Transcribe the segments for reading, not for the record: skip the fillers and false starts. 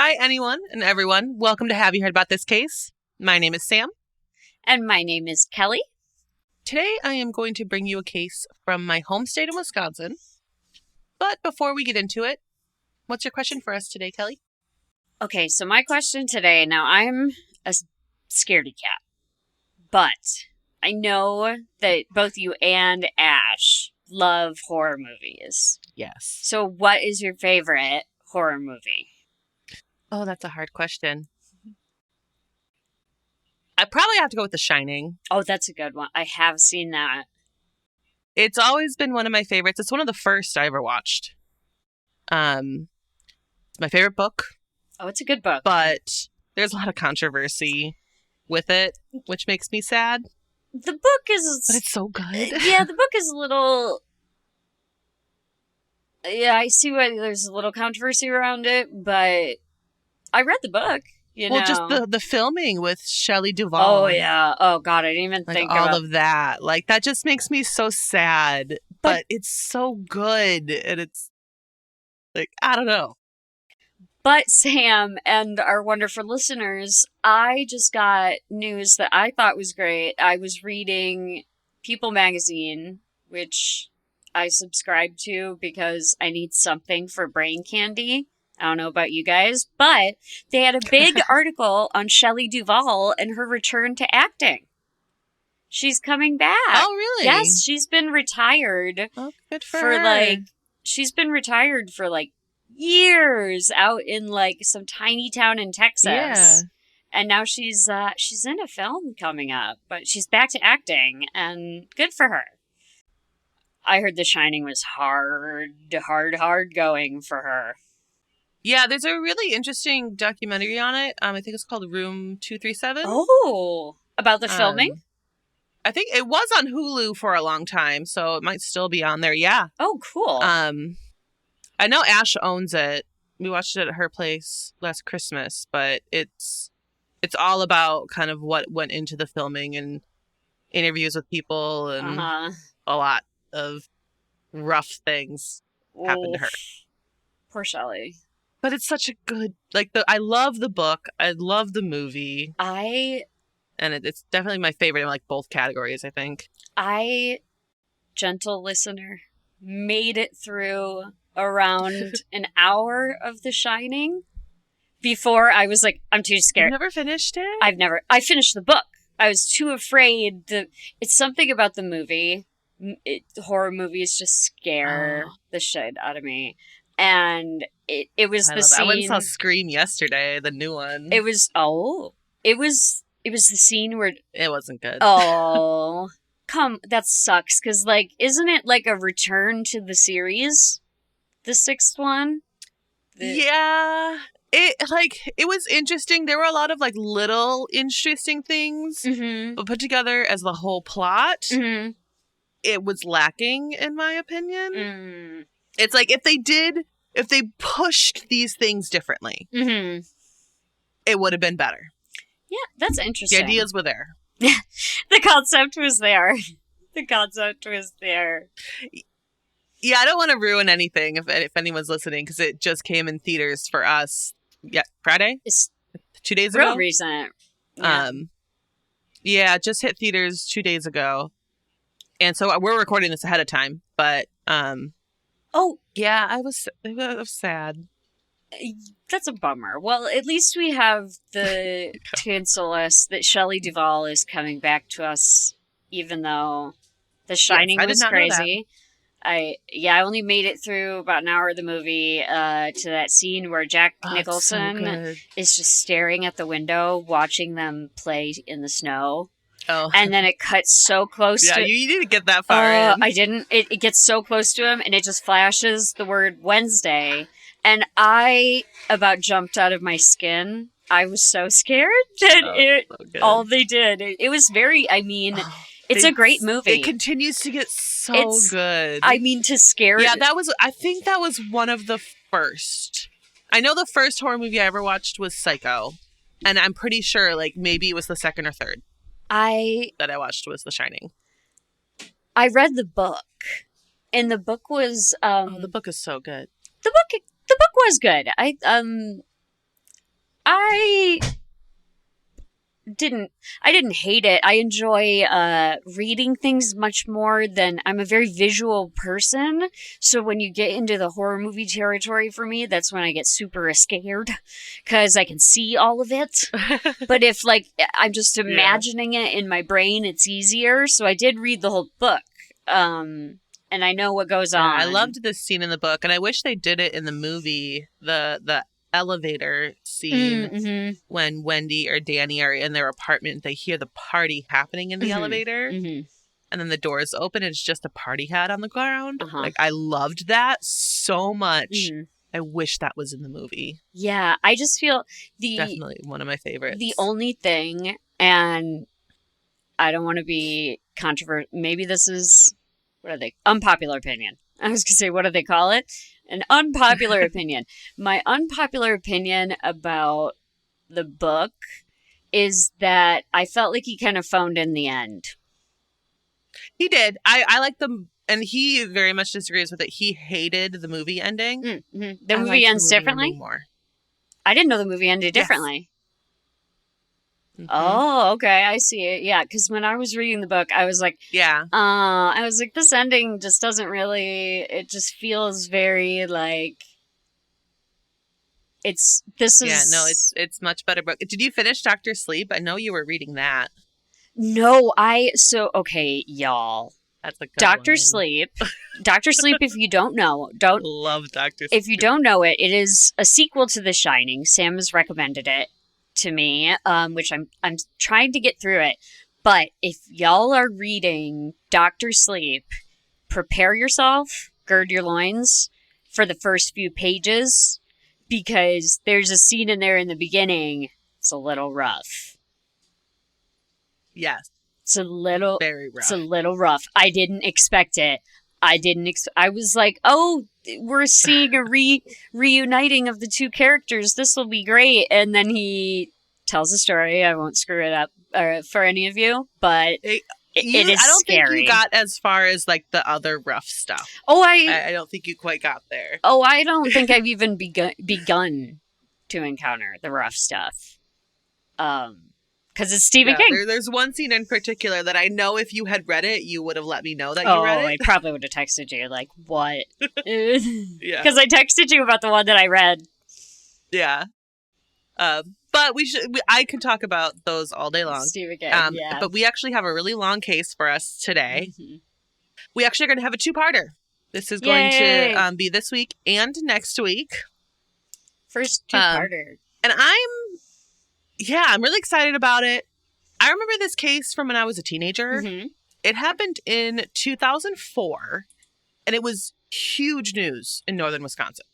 Hi, anyone and everyone. Welcome to Have You Heard About This Case? My name is Sam. And my name is Kelly. Today, I am going to bring you a case from my home state of Wisconsin. But before we get into it, what's your question for us today, Kelly? Okay, so my question today, now I'm a scaredy cat, but I know that both you and Ash love horror movies. Yes. So what is your favorite horror movie? Oh, that's a hard question. I probably have to go with The Shining. Oh, that's a good one. I have seen that. It's always been one of my favorites. It's one of the first I ever watched. It's my favorite book. Oh, it's a good book. But there's a lot of controversy with it, which makes me sad. The book is... But it's so good. Yeah, the book is a little... Yeah, I see why there's a little controversy around it, but I read the book. Well, just the filming with Shelley Duvall. Oh, yeah. Oh, God, I didn't even think all of that. Like, that just makes me so sad. But it's so good. And it's, like, I don't know. But, Sam and our wonderful listeners, I just got news that I thought was great. I was reading People magazine, which I subscribe to because I need something for brain candy. I don't know about you guys, but they had a big article on Shelley Duvall and her return to acting. She's coming back. Oh, really? Yes, she's been retired. Oh, good for her. She's been retired for years out in some tiny town in Texas. Yeah. And now she's in a film coming up, but she's back to acting and good for her. I heard The Shining was hard going for her. Yeah, there's a really interesting documentary on it. I think it's called Room 237. Oh, about the filming? I think it was on Hulu for a long time, so it might still be on there. Yeah. Oh, cool. I know Ash owns it. We watched it at her place last Christmas, but it's all about kind of what went into the filming and interviews with people and a lot of rough things happened to her. Poor Shelley. But it's such a good, I love the book. I love the movie. And it's definitely my favorite in both categories, I think. Gentle listener, made it through around an hour of The Shining before I was I'm too scared. You never finished it? I finished the book. I was too afraid. It's something about the movie. Horror movies just scare the shit out of me. And it was the scene. I went and saw Scream yesterday, the new one. It was the scene where it wasn't good. Oh, that sucks. Because isn't it a return to the series? The sixth one? Yeah. It was interesting. There were a lot of little interesting things, but put together as the whole plot, it was lacking, in my opinion. It's if they pushed these things differently, it would have been better. Yeah, that's interesting. The ideas were there. The concept was there. Yeah, I don't want to ruin anything if anyone's listening, because it just came in theaters for us. Yeah, Friday? It's 2 days ago? Real recent. Yeah, it just hit theaters 2 days ago. And so we're recording this ahead of time, but yeah, I was sad. That's a bummer. Well, at least we have to console us that Shelley Duvall is coming back to us, even though The Shining was crazy. I only made it through about an hour of the movie to that scene where Jack Nicholson is just staring at the window, watching them play in the snow. Oh. And then it cuts so close to... Yeah, you didn't get that far in. I didn't. It gets so close to him, and it just flashes the word Wednesday. And I about jumped out of my skin. I was so scared that all they did. It was very, it's a great movie. It continues to get so good. To scare... Yeah, I think that was one of the first. I know the first horror movie I ever watched was Psycho. And I'm pretty sure, maybe it was the second or third that I watched was The Shining. I read the book. And the book was... the book is so good. The book was good. I didn't hate it. I enjoy reading things much more than I'm a very visual person. So when you get into the horror movie territory for me, that's when I get super scared because I can see all of it. But if like I'm just imagining it in my brain, it's easier. So I did read the whole book. And I know what goes on. I loved this scene in the book, and I wish they did it in the movie. The elevator scene when Wendy or Danny are in their apartment, they hear the party happening in the elevator, and then the doors open and it's just a party hat on the ground. Like, I loved that so much. I wish that was in the movie. Yeah, I just feel definitely one of my favorites. The only thing, and I don't want to be controversial, maybe this is, what are they? Unpopular opinion. I was going to say, what do they call it? An unpopular opinion. My unpopular opinion about the book is that I felt like he kind of phoned in the end. He did. I like them, and he very much disagrees with it. He hated the movie ending. The movie ends differently? More. I didn't know the movie ended differently. Oh, okay. I see it. Yeah, because when I was reading the book, I was like, this ending just doesn't really, it just feels very like, it's it's much better book. Did you finish Dr. Sleep? I know you were reading that. No, okay, y'all. That's a good Dr. one. Sleep. Dr. Sleep, if you don't know, love Dr. Sleep. If you don't know it, it is a sequel to The Shining. Sam has recommended it to me, which I'm trying to get through it. But if y'all are reading Dr. Sleep, prepare yourself, gird your loins for the first few pages, because there's a scene in there in the beginning. It's a little rough. Yes. It's a little very rough. It's a little rough. I didn't expect it. I was like, oh, we're seeing a reuniting of the two characters. This will be great. And then he tells a story. I won't screw it up for any of you, but it is I don't scary. think you got as far as like the other rough stuff. Oh, I don't think you quite got there. Oh, I don't think I've even begun to encounter the rough stuff. Because it's Stephen King. There's one scene in particular that I know if you had read it, you would have let me know that you read it. I probably would have texted you, like, what? Yeah. Because I texted you about the one that I read. Yeah. But I could talk about those all day long. Stephen King, But we actually have a really long case for us today. We actually are going to have a two-parter. This is going to be this week and next week. First two-parter. And I'm really excited about it. I remember this case from when I was a teenager. It happened in 2004, and it was huge news in northern Wisconsin.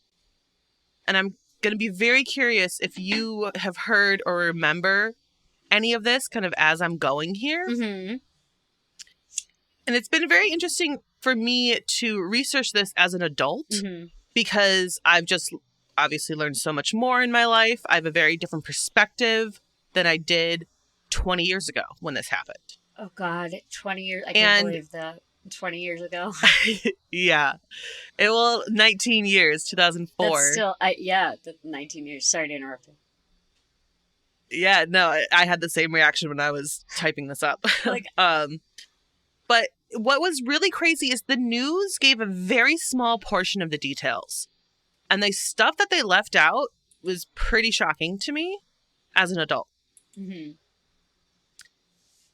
And I'm going to be very curious if you have heard or remember any of this kind of as I'm going here. And it's been very interesting for me to research this as an adult because I've just obviously learned so much more in my life. I have a very different perspective than I did 20 years ago when this happened. Oh, God. 20 years. I can't believe that. 20 years ago. Yeah. 19 years, 2004. That's still, the 19 years. Sorry to interrupt you. Yeah, no, I had the same reaction when I was typing this up. But what was really crazy is the news gave a very small portion of the details. And the stuff that they left out was pretty shocking to me as an adult.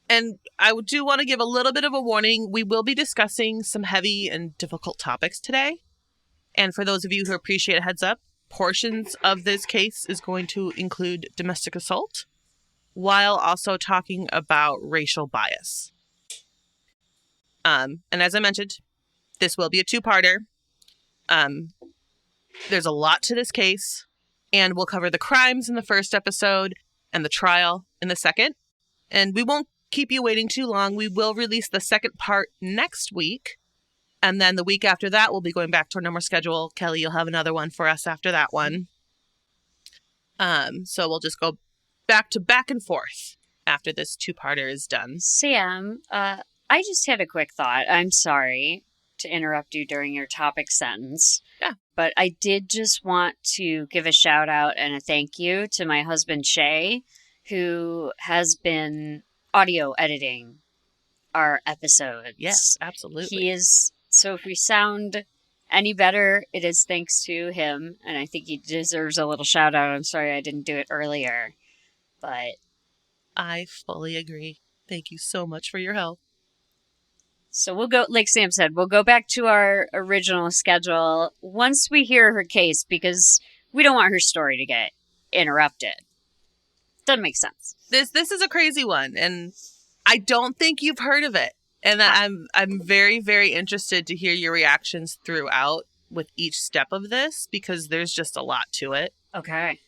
And I do want to give a little bit of a warning. We will be discussing some heavy and difficult topics today. And for those of you who appreciate a heads up, portions of this case is going to include domestic assault while also talking about racial bias. And as I mentioned, this will be a two-parter. There's a lot to this case, and we'll cover the crimes in the first episode and the trial in the second. And we won't keep you waiting too long. We will release the second part next week. And then the week after that, we'll be going back to our normal schedule. Kelly, you'll have another one for us after that one. So we'll just go back and forth after this two-parter is done. Sam, I just had a quick thought. I'm sorry to interrupt you during your topic sentence. Yeah. but I did just want to give a shout out and a thank you to my husband, Shay, who has been audio editing our episodes. Yes, absolutely. So if we sound any better, it is thanks to him, and I think he deserves a little shout out. I'm sorry I didn't do it earlier, but I fully agree. Thank you so much for your help. so we'll go, like Sam said, we'll go back to our original schedule once we hear her case, because we don't want her story to get interrupted. Doesn't make sense. This is a crazy one, and I don't think you've heard of it. And I'm very, very interested to hear your reactions throughout with each step of this, because there's just a lot to it. Okay.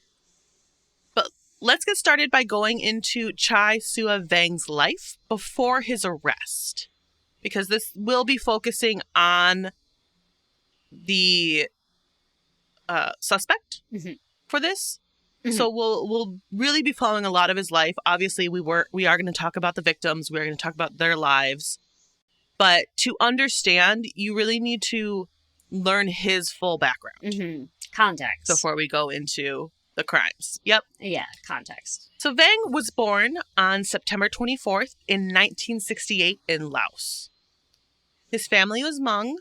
But let's get started by going into Chai Sua Vang's life before his arrest, because this will be focusing on the suspect for this. Mm-hmm. So we'll really be following a lot of his life. Obviously, we are going to talk about the victims. We're going to talk about their lives. But to understand, you really need to learn his full background. Mm-hmm. Context. Before we go into the crimes. Yep. Yeah, context. So Vang was born on September 24th in 1968 in Laos. His family was Hmong,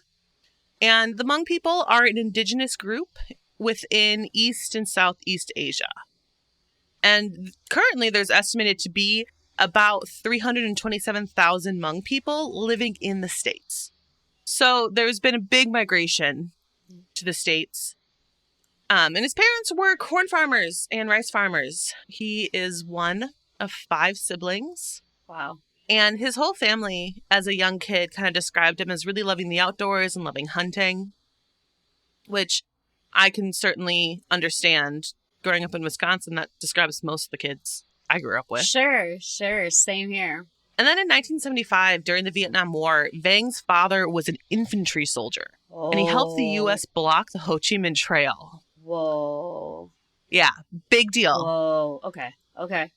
and the Hmong people are an indigenous group within East and Southeast Asia. And currently there's estimated to be about 327,000 Hmong people living in the States. So there's been a big migration to the States. And his parents were corn farmers and rice farmers. He is one of 5 siblings. Wow. And his whole family, as a young kid, kind of described him as really loving the outdoors and loving hunting, which I can certainly understand. Growing up in Wisconsin, that describes most of the kids I grew up with. Sure. Same here. And then in 1975, during the Vietnam War, Vang's father was an infantry soldier. Oh. And he helped the U.S. block the Ho Chi Minh Trail. Whoa. Yeah, big deal. Whoa. Okay.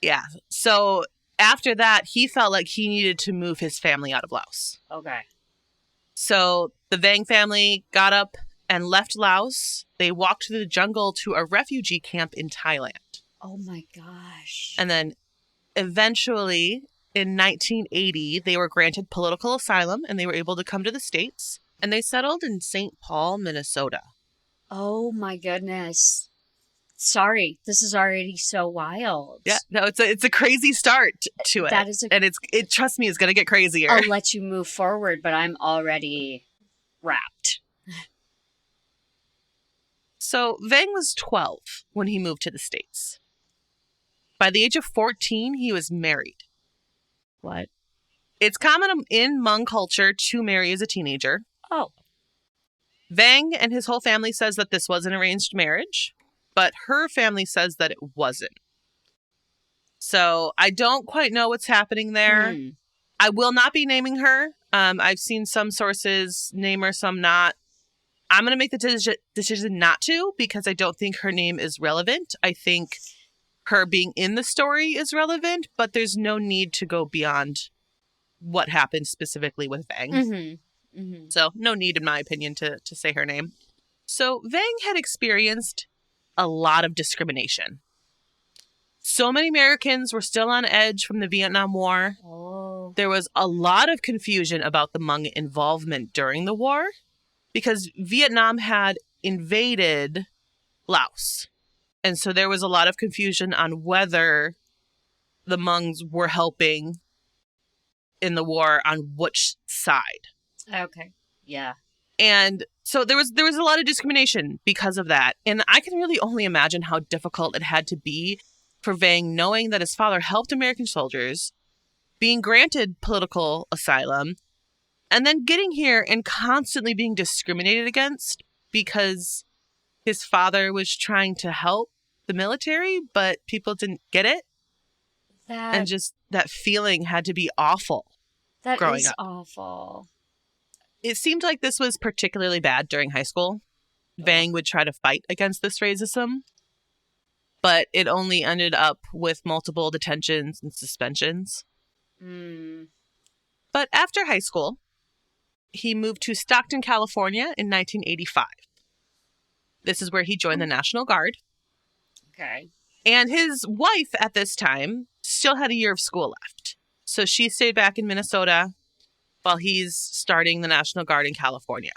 Yeah. So after that, he felt like he needed to move his family out of Laos. Okay. So the Vang family got up and left Laos. They walked through the jungle to a refugee camp in Thailand. Oh my gosh. And then eventually, in 1980, they were granted political asylum and they were able to come to the States. And they settled in St. Paul, Minnesota. Oh my goodness. Sorry, this is already so wild. Yeah, no, it's a crazy start to it. That is it trust me, it's going to get crazier. I'll let you move forward, but I'm already wrapped. So Vang was 12 when he moved to the States. By the age of 14, he was married. What? It's common in Hmong culture to marry as a teenager. Oh. Vang and his whole family says that this was an arranged marriage, but her family says that it wasn't. So I don't quite know what's happening there. I will not be naming her. I've seen some sources name her, some not. I'm going to make the decision not to, because I don't think her name is relevant. I think her being in the story is relevant, but there's no need to go beyond what happened specifically with Vang. So no need, in my opinion, to say her name. So Vang had experienced a lot of discrimination. So many Americans were still on edge from the Vietnam War. Oh. There was a lot of confusion about the Hmong involvement during the war, because Vietnam had invaded Laos. And so there was a lot of confusion on whether the Hmongs were helping in the war on which side. Okay. Yeah. And so there was a lot of discrimination because of that. And I can really only imagine how difficult it had to be for Vang, knowing that his father helped American soldiers, being granted political asylum, and then getting here and constantly being discriminated against because his father was trying to help the military, but people didn't get it. And just that feeling had to be awful. That growing is up. Awful. It seemed like this was particularly bad during high school. Vang would try to fight against this racism, but it only ended up with multiple detentions and suspensions. But after high school, he moved to Stockton, California in 1985. This is where he joined the National Guard. Okay. And his wife at this time still had a year of school left. So she stayed back in Minnesota while he's starting the National Guard in California.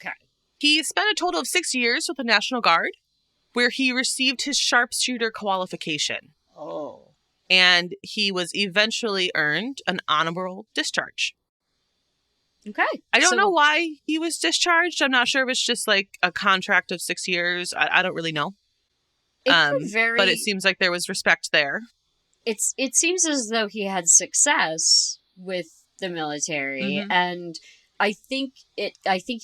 Okay. He spent a total of 6 years with the National Guard, where he received his sharpshooter qualification. Oh. And he was eventually earned an honorable discharge. Okay. I don't know why he was discharged. I'm not sure if it's just like a contract of 6 years. I don't really know. But it seems like there was respect there. It seems as though he had success with the military, and I think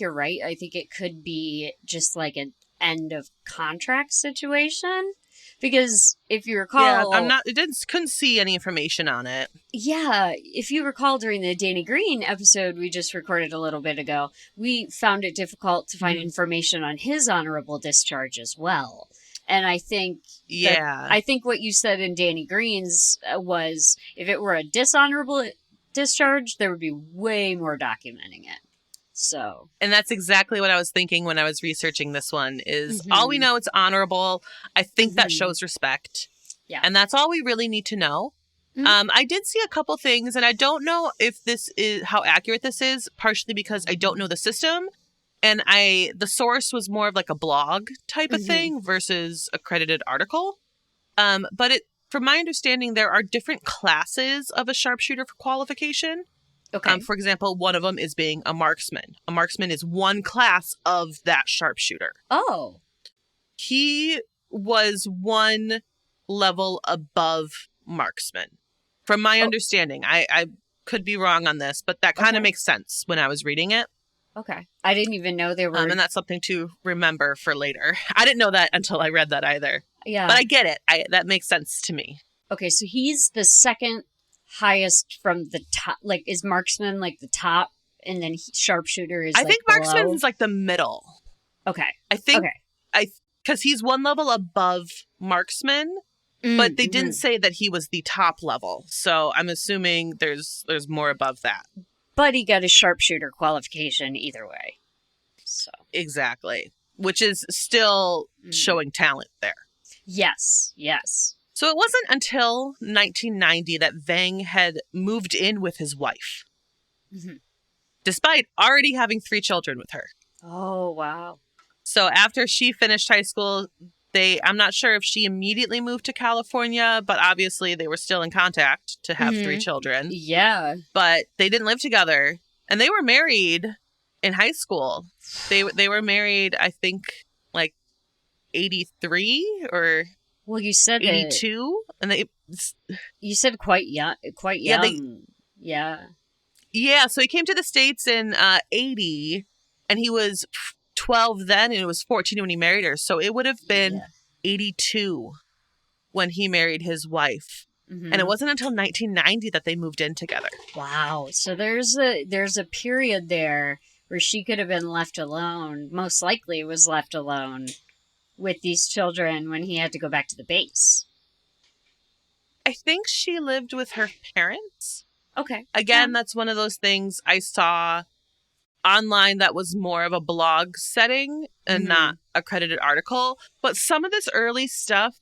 you're right. I think it could be just like an end of contract situation. Because if you recall... Yeah, couldn't see any information on it. Yeah, if you recall during the Danny Green episode we just recorded a little bit ago, we found it difficult to find information on his honorable discharge as well. And I think... I think what you said in Danny Green's was, if it were a dishonorable discharge, there would be way more documenting it. So, and that's exactly what I was thinking when I was researching this one, is all we know, it's honorable. I think that shows respect. Yeah. And that's all we really need to know. I did see a couple things, and I don't know if this is how accurate this is, partially because I don't know the system. And the source was more of like a blog type of thing versus a credited article. But from my understanding, there are different classes of a sharpshooter for qualification. Okay. For example, one of them is being a marksman. A marksman is one class of that sharpshooter. Oh. He was one level above marksman. From my understanding, I could be wrong on this, but that kind of makes sense when I was reading it. Okay. I didn't even know they were... and that's something to remember for later. I didn't know that until I read that either. Yeah. But I get it. That makes sense to me. Okay, so he's the second highest from the top. Like, is marksman like the top, and then sharpshooter is I think marksman below? is like the middle. Okay. I think... because he's one level above marksman, but they didn't say that he was the top level. So I'm assuming there's more above that. But he got a sharpshooter qualification either way. So exactly. Which is still showing talent there. Yes, yes. So it wasn't until 1990 that Vang had moved in with his wife. Despite already having 3 children with her. Oh, wow. So after she finished high school, I'm not sure if she immediately moved to California, but obviously they were still in contact to have 3 children. Yeah. But they didn't live together. And they were married in high school. They were married, I think, like 83 or... Well, you said 82, and you said quite young. Yeah. So he came to the States in 80, and he was 12 then, and it was 14 when he married her. So it would have been 82 when he married his wife, and it wasn't until 1990 that they moved in together. Wow. So there's a period there where she could have been left alone. Most likely was left alone with these children when he had to go back to the base. I think she lived with her parents. Okay. Again, that's one of those things I saw online that was more of a blog setting and not a credited article. But some of this early stuff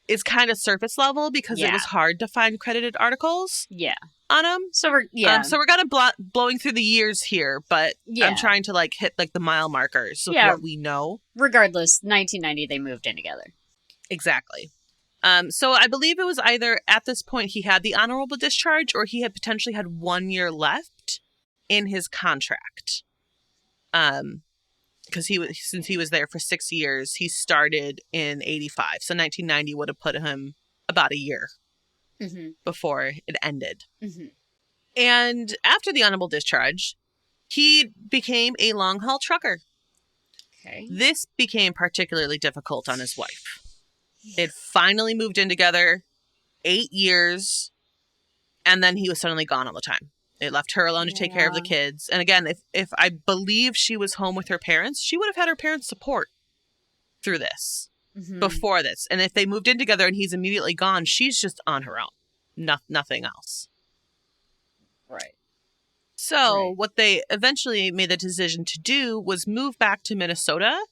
is kind of surface level because it was hard to find credited articles on them. So we're kind of blowing through the years here, but I'm trying to like hit like the mile markers of what we know. Regardless, 1990 they moved in together. Exactly. So I believe it was either at this point he had the honorable discharge or he had potentially had 1 year left in his contract. Because since he was there for 6 years, he started in 85. So 1990 would have put him about a year before it ended. And after the honorable discharge, he became a long-haul trucker. Okay. This became particularly difficult on his wife. They'd finally moved in together 8 years, and then he was suddenly gone all the time. It left her alone to take care of the kids. And again, if I believe she was home with her parents, she would have had her parents' support through this, before this. And if they moved in together and he's immediately gone, she's just on her own. Nothing else. Right. So what they eventually made the decision to do was move back to Minnesota,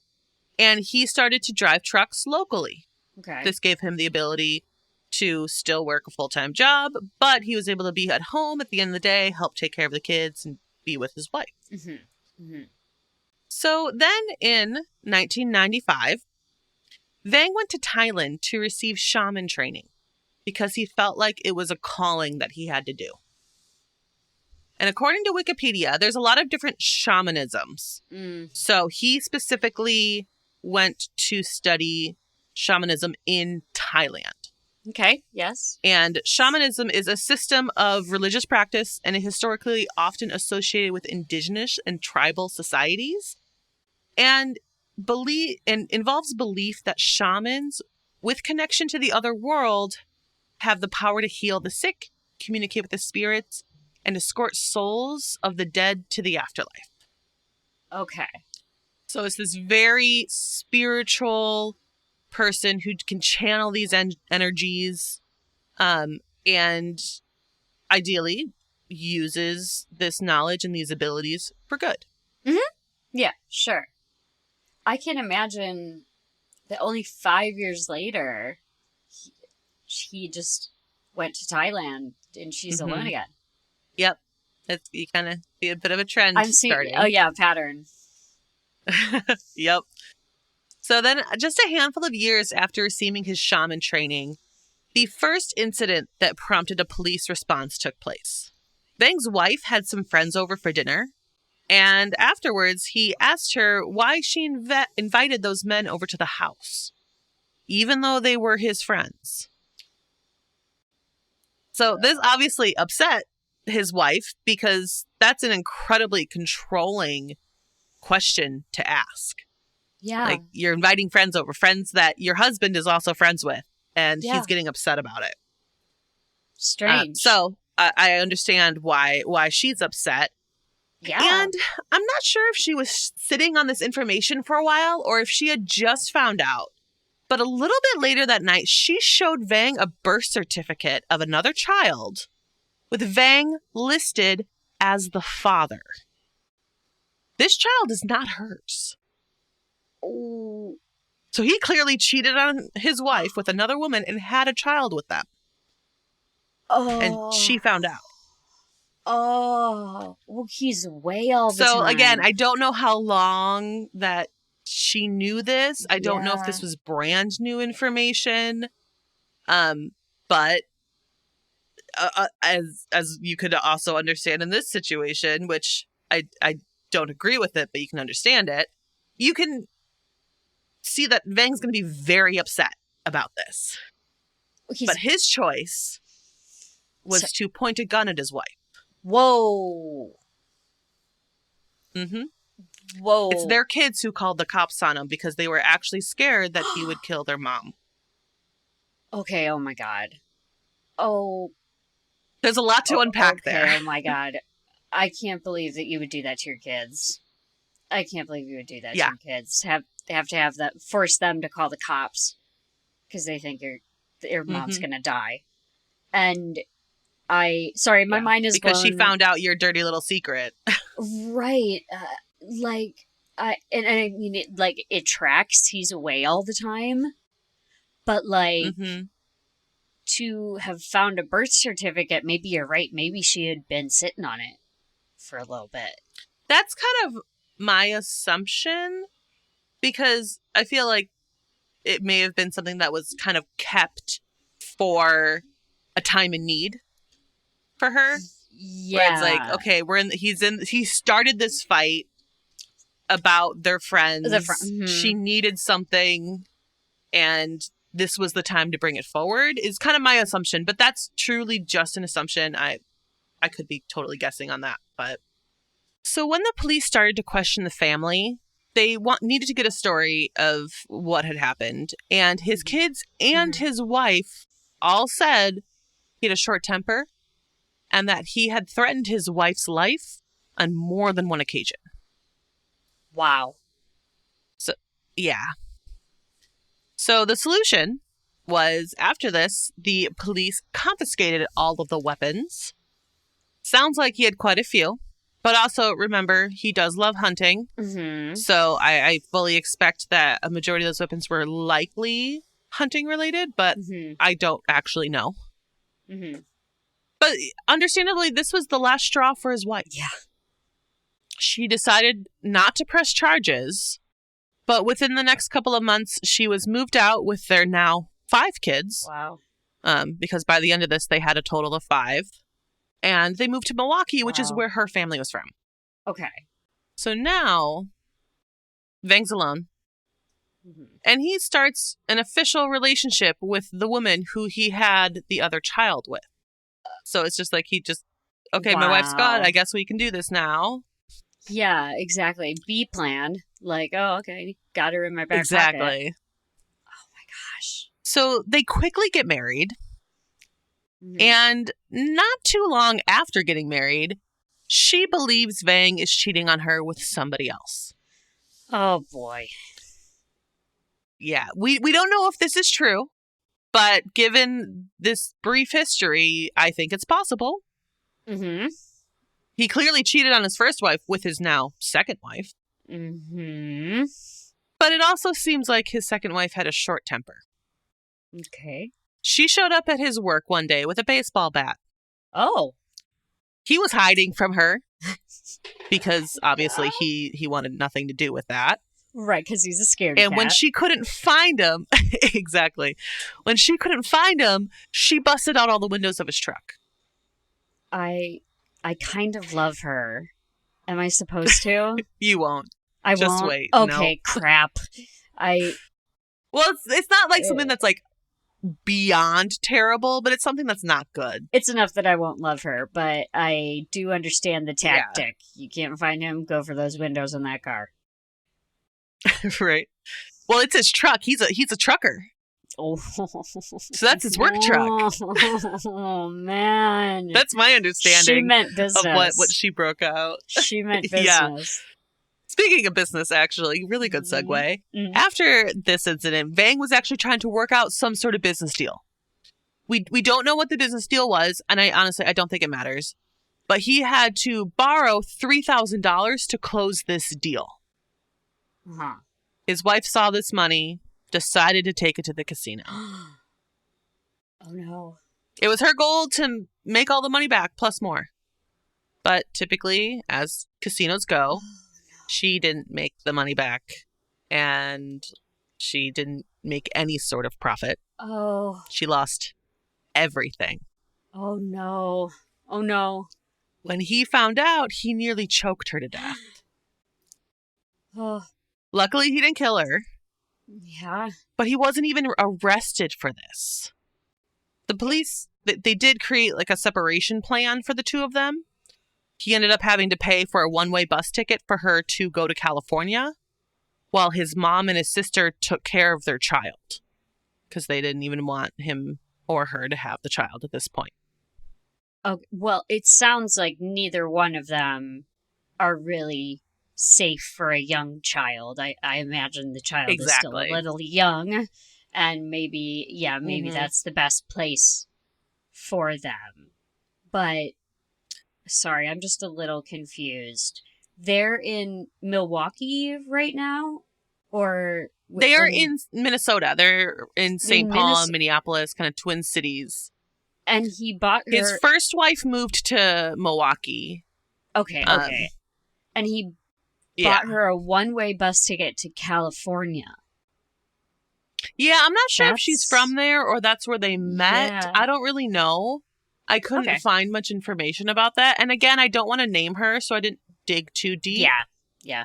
and he started to drive trucks locally. Okay. This gave him the ability to still work a full-time job, but he was able to be at home at the end of the day, help take care of the kids, and be with his wife. Mm-hmm. Mm-hmm. So then in 1995, Vang went to Thailand to receive shaman training because he felt like it was a calling that he had to do. And according to Wikipedia, there's a lot of different shamanisms. So he specifically went to study shamanism in Thailand. Okay, yes. And shamanism is a system of religious practice and is historically often associated with indigenous and tribal societies, and involves belief that shamans with connection to the other world have the power to heal the sick, communicate with the spirits, and escort souls of the dead to the afterlife. Okay. So it's this very spiritual person who can channel these energies, and ideally uses this knowledge and these abilities for good. Mm-hmm. Yeah, sure. I can imagine that only 5 years later, he just went to Thailand and she's alone again. Yep. You kind of see a bit of a trend starting. Oh, yeah, pattern. Yep. So then just a handful of years after receiving his shaman training, the first incident that prompted a police response took place. Vang's wife had some friends over for dinner, and afterwards he asked her why she invited those men over to the house, even though they were his friends. So this obviously upset his wife because that's an incredibly controlling question to ask. Yeah. Like, you're inviting friends over, friends that your husband is also friends with, and he's getting upset about it. Strange. So I understand why she's upset. Yeah. And I'm not sure if she was sitting on this information for a while or if she had just found out. But a little bit later that night, she showed Vang a birth certificate of another child with Vang listed as the father. This child is not hers. Oh. So he clearly cheated on his wife with another woman and had a child with them. Oh. And she found out. Oh. Well, he's away all the time. So again, I don't know how long that she knew this. I don't know if this was brand new information. But as you could also understand in this situation, which I don't agree with it, but you can understand it, you can see that Vang's going to be very upset about this. But his choice was to point a gun at his wife. Whoa. Mm-hmm. Whoa. It's their kids who called the cops on him because they were actually scared that he would kill their mom. Okay, oh my God. Oh. There's a lot to unpack there. Oh my God. I can't believe that you would do that to your kids. I can't believe you would do that to your kids. They have to have that, force them to call the cops because they think your mom's going to die. And my mind is because blown. She found out your dirty little secret. Right. I mean, it tracks. He's away all the time. But to have found a birth certificate, maybe you're right. Maybe she had been sitting on it for a little bit. That's kind of my assumption, because I feel like it may have been something that was kind of kept for a time in need for her. Yeah. Where it's like, okay, he started this fight about their friends. She needed something, and this was the time to bring it forward, is kind of my assumption. But that's truly just an assumption. I could be totally guessing on that. But so when the police started to question the family, they needed to get a story of what had happened. And his kids and his wife all said he had a short temper and that he had threatened his wife's life on more than one occasion. Wow. So, yeah. So the solution was, after this, the police confiscated all of the weapons. Sounds like he had quite a few. But also, remember, he does love hunting. Mm-hmm. So I fully expect that a majority of those weapons were likely hunting related, but I don't actually know. Mm-hmm. But understandably, this was the last straw for his wife. Yeah. She decided not to press charges, but within the next couple of months, she was moved out with their now 5 kids. Wow. Because by the end of this, they had a total of 5. And they moved to Milwaukee, which is where her family was from. Okay. So now, Vang's alone. Mm-hmm. And he starts an official relationship with the woman who he had the other child with. So it's just like okay, my wife's gone. I guess we can do this now. Yeah, exactly. B plan. Like, oh, okay, got her in my back pocket. Oh my gosh. So they quickly get married. Mm-hmm. And not too long after getting married, she believes Vang is cheating on her with somebody else. Oh, boy. Yeah, we don't know if this is true, but given this brief history, I think it's possible. Mm-hmm. He clearly cheated on his first wife with his now second wife. Mm-hmm. But it also seems like his second wife had a short temper. Okay. She showed up at his work one day with a baseball bat. Oh. He was hiding from her because obviously he wanted nothing to do with that. Right, because he's a scaredy cat. And when she couldn't find him, exactly. When she couldn't find him, she busted out all the windows of his truck. I kind of love her. Am I supposed to? You won't. I Just won't? wait. Okay, no. Crap. Well, it's not like something that's like beyond terrible, but it's something that's not good. It's enough that I won't love her, but I do understand the tactic. Yeah. You can't find him, go for those windows in that car. Right. Well, it's his truck. He's a trucker. Oh. So that's his work truck. Oh, man. That's my understanding. She meant business. Of what she broke out. She meant business. Yeah. Speaking of business, actually, really good segue. Mm-hmm. After this incident, Vang was actually trying to work out some sort of business deal. We don't know what the business deal was, and I don't think it matters. But he had to borrow $3,000 to close this deal. Uh-huh. His wife saw this money, decided to take it to the casino. Oh, no. It was her goal to make all the money back, plus more. But typically, as casinos go, she didn't make the money back, and she didn't make any sort of profit. Oh. She lost everything. Oh, no. Oh, no. When he found out, he nearly choked her to death. Oh. Luckily, he didn't kill her. Yeah. But he wasn't even arrested for this. The police, they did create like a separation plan for the two of them. He ended up having to pay for a one-way bus ticket for her to go to California, while his mom and his sister took care of their child because they didn't even want him or her to have the child at this point. Oh, well, it sounds like neither one of them are really safe for a young child. I imagine the child is still a little young, and maybe that's the best place for them. But, sorry, I'm just a little confused. They're in Milwaukee right now? Or... They are in Minnesota. They're in St. Paul and Minneapolis, kind of twin cities. And he bought her... His first wife moved to Milwaukee. Okay. And he bought her a one-way bus ticket to California. Yeah, I'm not sure if she's from there or that's where they met. Yeah. I don't really know. I couldn't find much information about that. And again, I don't want to name her, so I didn't dig too deep. Yeah.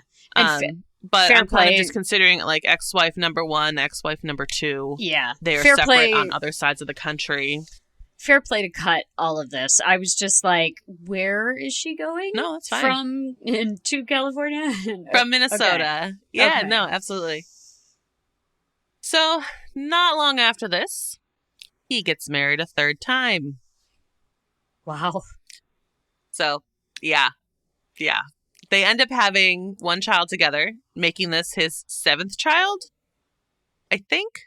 But I'm kind of just considering like ex-wife number 1, ex-wife number 2. Yeah. They are separate on other sides of the country. Fair play to cut all of this. I was just like, where is she going? No, that's fine. To California? From Minnesota. Okay. Yeah, no, absolutely. So, not long after this, he gets married a third time. Wow. So, yeah. They end up having one child together, making this his 7th child, I think.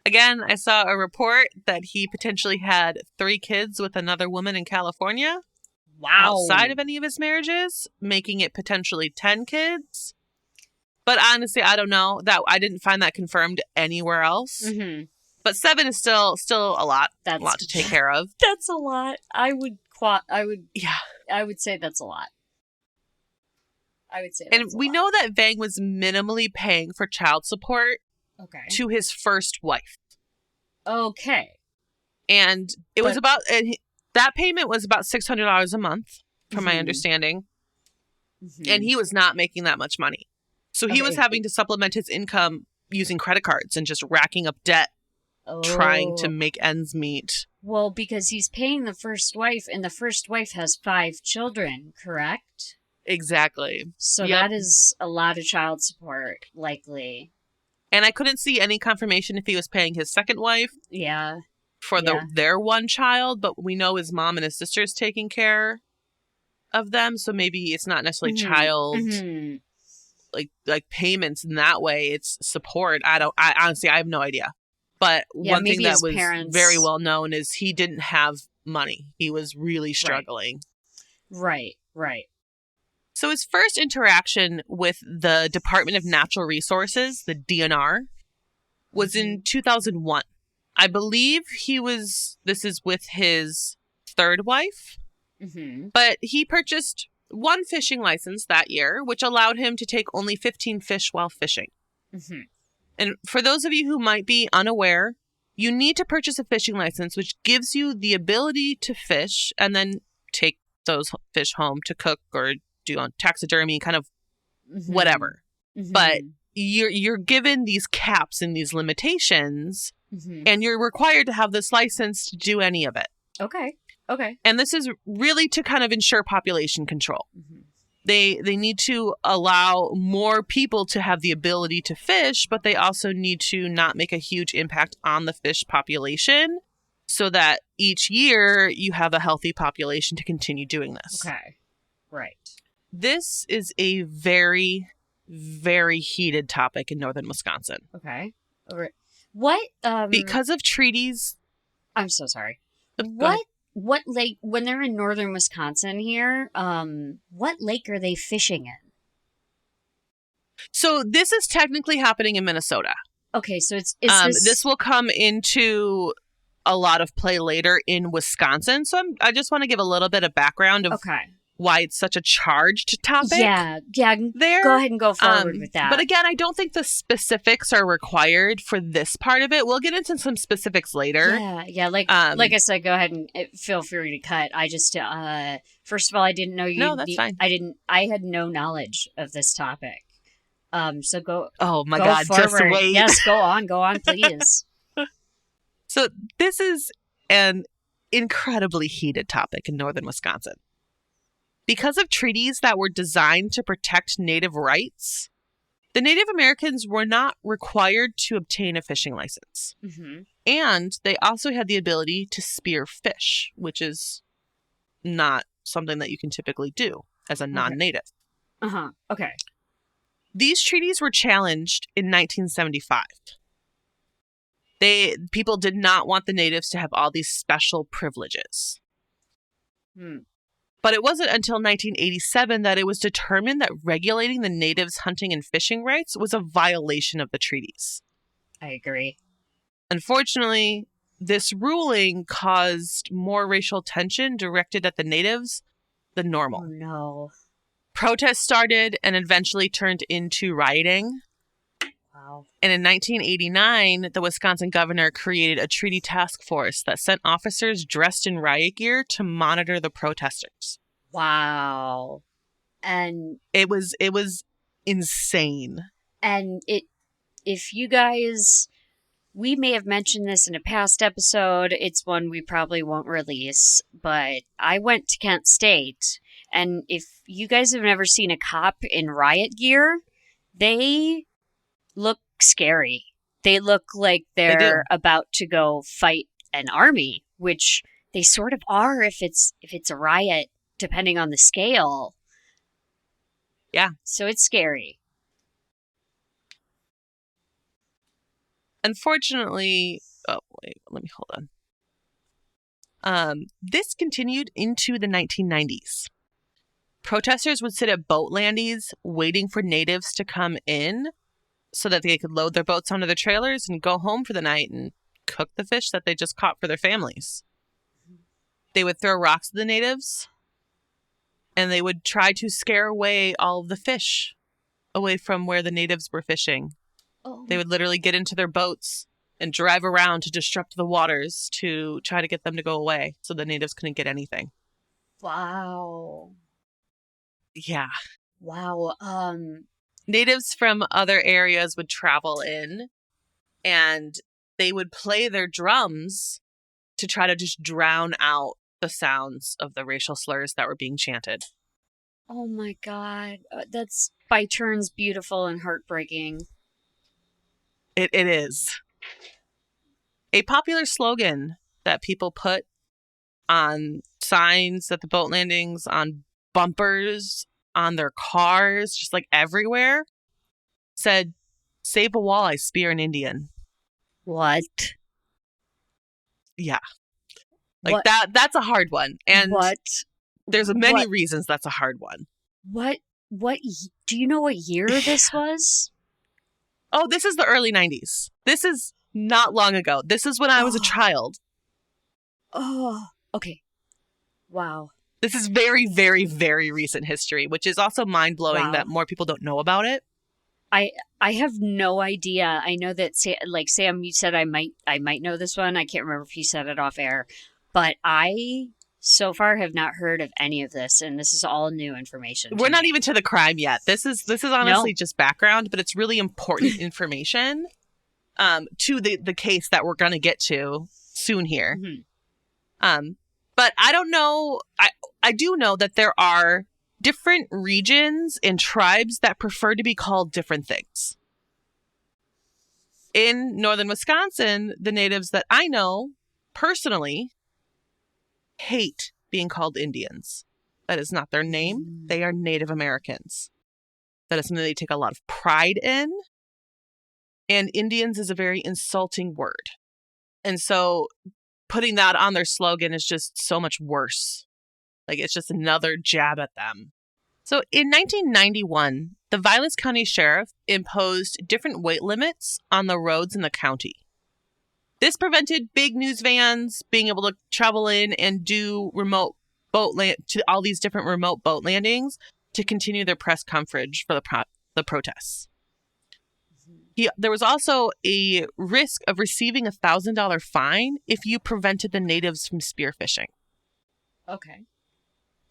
Again, I saw a report that he potentially had 3 kids with another woman in California. outside of any of his marriages, making it potentially 10 kids. But honestly, I don't know. That I didn't find that confirmed anywhere else. Mm-hmm. But 7 is still a lot. That's a lot to take care of. That's a lot. I would say that's a lot. I would say that's and we know that Vang was minimally paying for child support to his first wife. Okay. And it was about that payment was about $600 a month, from my understanding. Mm-hmm. And he was not making that much money. So he was having to supplement his income using credit cards and just racking up debt, trying to make ends meet. Well, because he's paying the first wife, and the first wife has 5 children, correct? Exactly. So that is a lot of child support, likely. And I couldn't see any confirmation if he was paying his second wife. Yeah. For their one child, but we know his mom and his sister's taking care of them, so maybe it's not necessarily child like payments in that way. It's support. I honestly I have no idea. But one thing that was very well known is he didn't have money. He was really struggling. Right. So his first interaction with the Department of Natural Resources, the DNR, was in 2001. I believe this is with his third wife, but he purchased one fishing license that year, which allowed him to take only 15 fish while fishing. Mm-hmm. And for those of you who might be unaware, you need to purchase a fishing license, which gives you the ability to fish and then take those fish home to cook or do on taxidermy, kind of whatever. Mm-hmm. But you're given these caps and these limitations, and you're required to have this license to do any of it. Okay. And this is really to kind of ensure population control. Mm-hmm. They need to allow more people to have the ability to fish, but they also need to not make a huge impact on the fish population so that each year you have a healthy population to continue doing this. Okay. Right. This is a very, very heated topic in northern Wisconsin. Okay. All right. What? Because of treaties. I'm so sorry. What lake, when they're in northern Wisconsin here, what lake are they fishing in? So this is technically happening in Minnesota. Okay, so this will come into a lot of play later in Wisconsin. So I just want to give a little bit of background of why it's such a charged topic. Yeah. There. Go ahead and go forward with that. But again, I don't think the specifics are required for this part of it. We'll get into some specifics later. Yeah. Like I said, go ahead and feel free to cut. I just, first of all, I didn't know you. No, that's fine. I had no knowledge of this topic. So go. Oh my God! Forward. Just wait. Yes, go on, please. So this is an incredibly heated topic in northern Wisconsin. Because of treaties that were designed to protect Native rights, the Native Americans were not required to obtain a fishing license. Mm-hmm. And they also had the ability to spear fish, which is not something that you can typically do as a non-native. Okay. These treaties were challenged in 1975. People did not want the natives to have all these special privileges. But it wasn't until 1987 that it was determined that regulating the natives' hunting and fishing rights was a violation of the treaties. I agree. Unfortunately, this ruling caused more racial tension directed at the natives than normal. Oh, no. Protests started and eventually turned into rioting. Wow. And in 1989, the Wisconsin governor created a treaty task force that sent officers dressed in riot gear to monitor the protesters. Wow. And it was insane. And if you guys, we may have mentioned this in a past episode. It's one we probably won't release, but I went to Kent State, and if you guys have never seen a cop in riot gear, they look scary. They look like they're about to go fight an army, which they sort of are if it's a riot, depending on the scale. Yeah. So it's scary. Unfortunately, oh wait, let me hold on. This continued into the 1990s. Protesters would sit at boat landings waiting for natives to come in so that they could load their boats onto their trailers and go home for the night and cook the fish that they just caught for their families. They would throw rocks at the natives, and they would try to scare away all of the fish away from where the natives were fishing. Oh. They would literally get into their boats and drive around to disrupt the waters to try to get them to go away so the natives couldn't get anything. Wow. Yeah. Wow. Natives from other areas would travel in, and they would play their drums to try to just drown out the sounds of the racial slurs that were being chanted. Oh my God. That's by turns beautiful and heartbreaking. It is. A popular slogan that people put on signs at the boat landings, on bumpers, on their cars, just like everywhere, said, "Save a walleye, spear an Indian." What? Yeah. Like that's a hard one. And there's many reasons that's a hard one. What do you know what year this was? Oh, this is the early 90s. This is not long ago. This is when I was a child. Oh, okay. Wow. This is very, very, very recent history, which is also mind-blowing that more people don't know about it. I have no idea. I know that, like Sam, you said I might know this one. I can't remember if you said it off air, but I so far have not heard of any of this, and this is all new information. We're not even to the crime yet. This is honestly just background, but it's really important information to the case that we're going to get to soon here. Mm-hmm. But I don't know. I do know that there are different regions and tribes that prefer to be called different things. In northern Wisconsin, the natives that I know personally hate being called Indians. That is not their name. They are Native Americans. That is something they take a lot of pride in. And Indians is a very insulting word. And so putting that on their slogan is just so much worse. Like, it's just another jab at them. So in 1991, the Violence County Sheriff imposed different weight limits on the roads in the county. This prevented big news vans being able to travel in and do to all these different remote boat landings to continue their press coverage for the protests. There was also a risk of receiving a $1,000 fine if you prevented the natives from spearfishing. Okay.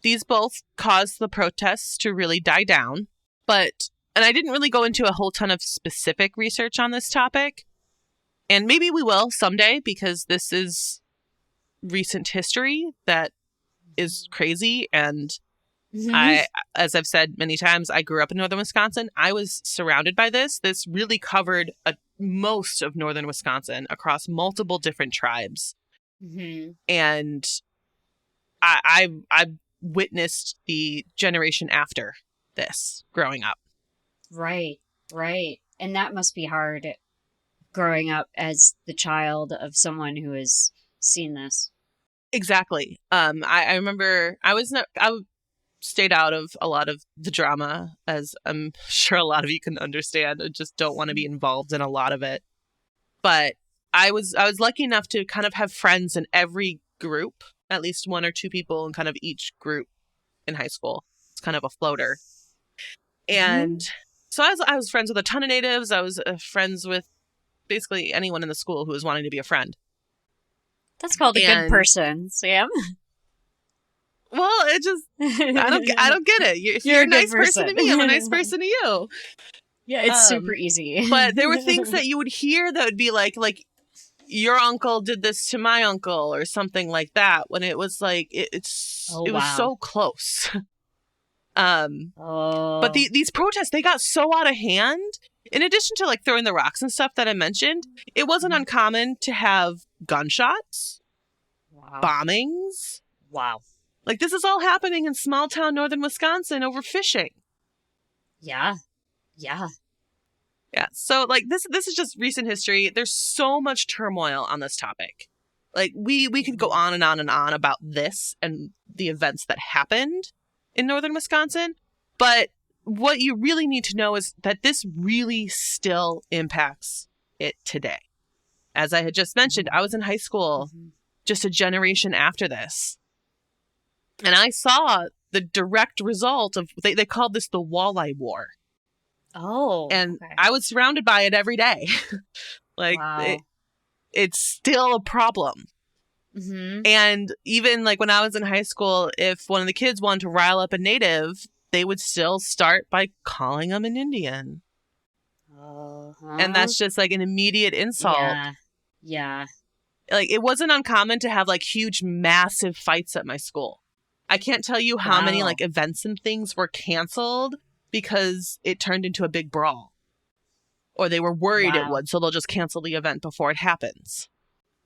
These both caused the protests to really die down, and I didn't really go into a whole ton of specific research on this topic, and maybe we will someday because this is recent history that is crazy, and as I've said many times, I grew up in northern Wisconsin. I was surrounded by this. This really covered most of northern Wisconsin across multiple different tribes. Mm-hmm. And I've witnessed the generation after this growing up. Right. And that must be hard growing up as the child of someone who has seen this. Exactly. I remember I stayed out of a lot of the drama, as I'm sure a lot of you can understand. I just don't want to be involved in a lot of it. But I was lucky enough to kind of have friends in every group, at least one or two people in kind of each group in high school. It's kind of a floater. And so I was friends with a ton of natives. I was friends with basically anyone in the school who was wanting to be a friend. That's called a good person, Sam. Well, it just I don't get it. If you're a nice person to me, I'm a nice person to you. Yeah, it's super easy. But there were things that you would hear that would be like your uncle did this to my uncle or something like that, when it was like it was so close. But these protests, they got so out of hand. In addition to like throwing the rocks and stuff that I mentioned, it wasn't uncommon to have gunshots, bombings. Wow. Like, this is all happening in small town northern Wisconsin over fishing. Yeah. So like this is just recent history. There's so much turmoil on this topic. Like, we could go on and on and on about this and the events that happened in northern Wisconsin. But what you really need to know is that this really still impacts it today. As I had just mentioned, I was in high school just a generation after this. And I saw the direct result of, they called this the Walleye War. Oh. And I was surrounded by it every day. Like, wow. It's still a problem. And even like when I was in high school, if one of the kids wanted to rile up a native, they would still start by calling him an Indian. And that's just like an immediate insult. Yeah. Like, it wasn't uncommon to have like huge, massive fights at my school. I can't tell you how many like events and things were canceled because it turned into a big brawl. Or they were worried it would, so they'll just cancel the event before it happens.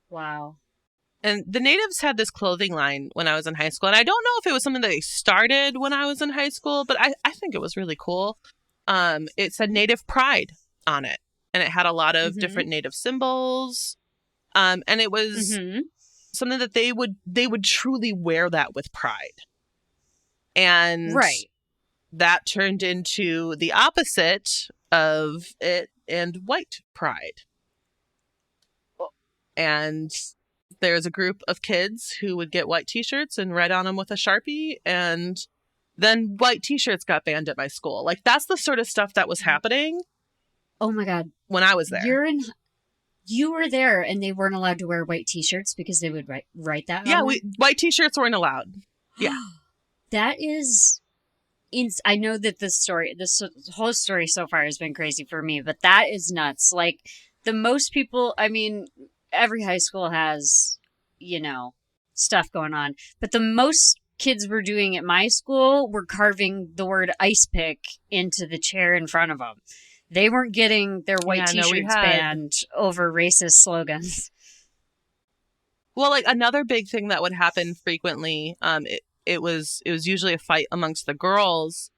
Wow. And the natives had this clothing line when I was in high school. And I don't know if it was something that they started when I was in high school, but I think it was really cool. It said Native Pride on it. And it had a lot of different native symbols. And it was something that they would truly wear that with pride. And that turned into the opposite of it and white pride. And there's a group of kids who would get white t-shirts and write on them with a Sharpie, and then white t-shirts got banned at my school. Like, that's the sort of stuff that was happening. Oh my God. When I was there. You were there and they weren't allowed to wear white t-shirts because they would write that on Yeah, them? white t-shirts weren't allowed. Yeah. That is... I know that this whole story so far has been crazy for me, but that is nuts. Like, the most people, I mean, every high school has, stuff going on, but the most kids were doing at my school were carving the word ice pick into the chair in front of them. They weren't getting their white t-shirts banned over racist slogans. Well, like, another big thing that would happen frequently, it was usually a fight amongst the girls.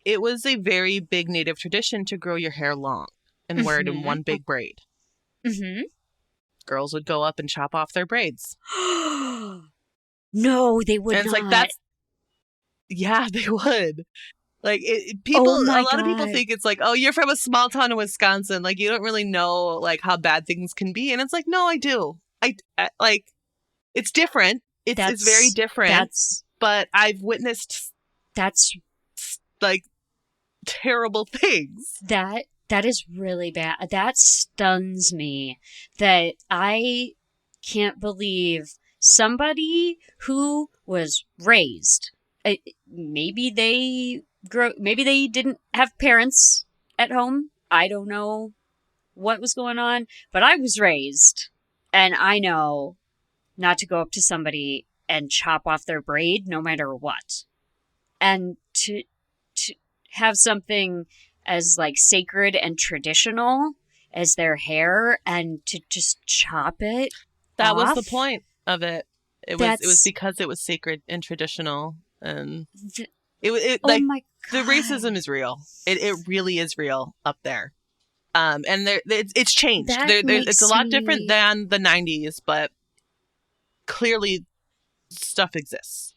It was a very big Native tradition to grow your hair long and wear it in one big braid. Girls would go up and chop off their braids. No, they would not. And it's like, yeah, they would. Like, a lot of people think it's like, oh, you're from a small town in Wisconsin. Like, you don't really know, like, how bad things can be. And it's like, no, I do. I like, it's different. It's very different. But I've witnessed like terrible things. That is really bad. That stuns me. That I can't believe somebody who was raised. Maybe they didn't have parents at home. I don't know what was going on, but I was raised, and I know not to go up to somebody and chop off their braid no matter what. And to have something as like sacred and traditional as their hair and to just chop it That off, was the point of it. It was because it was sacred and traditional, and the racism is real. It really is real up there. And it's changed. It's a lot different than the 90s, but clearly stuff exists.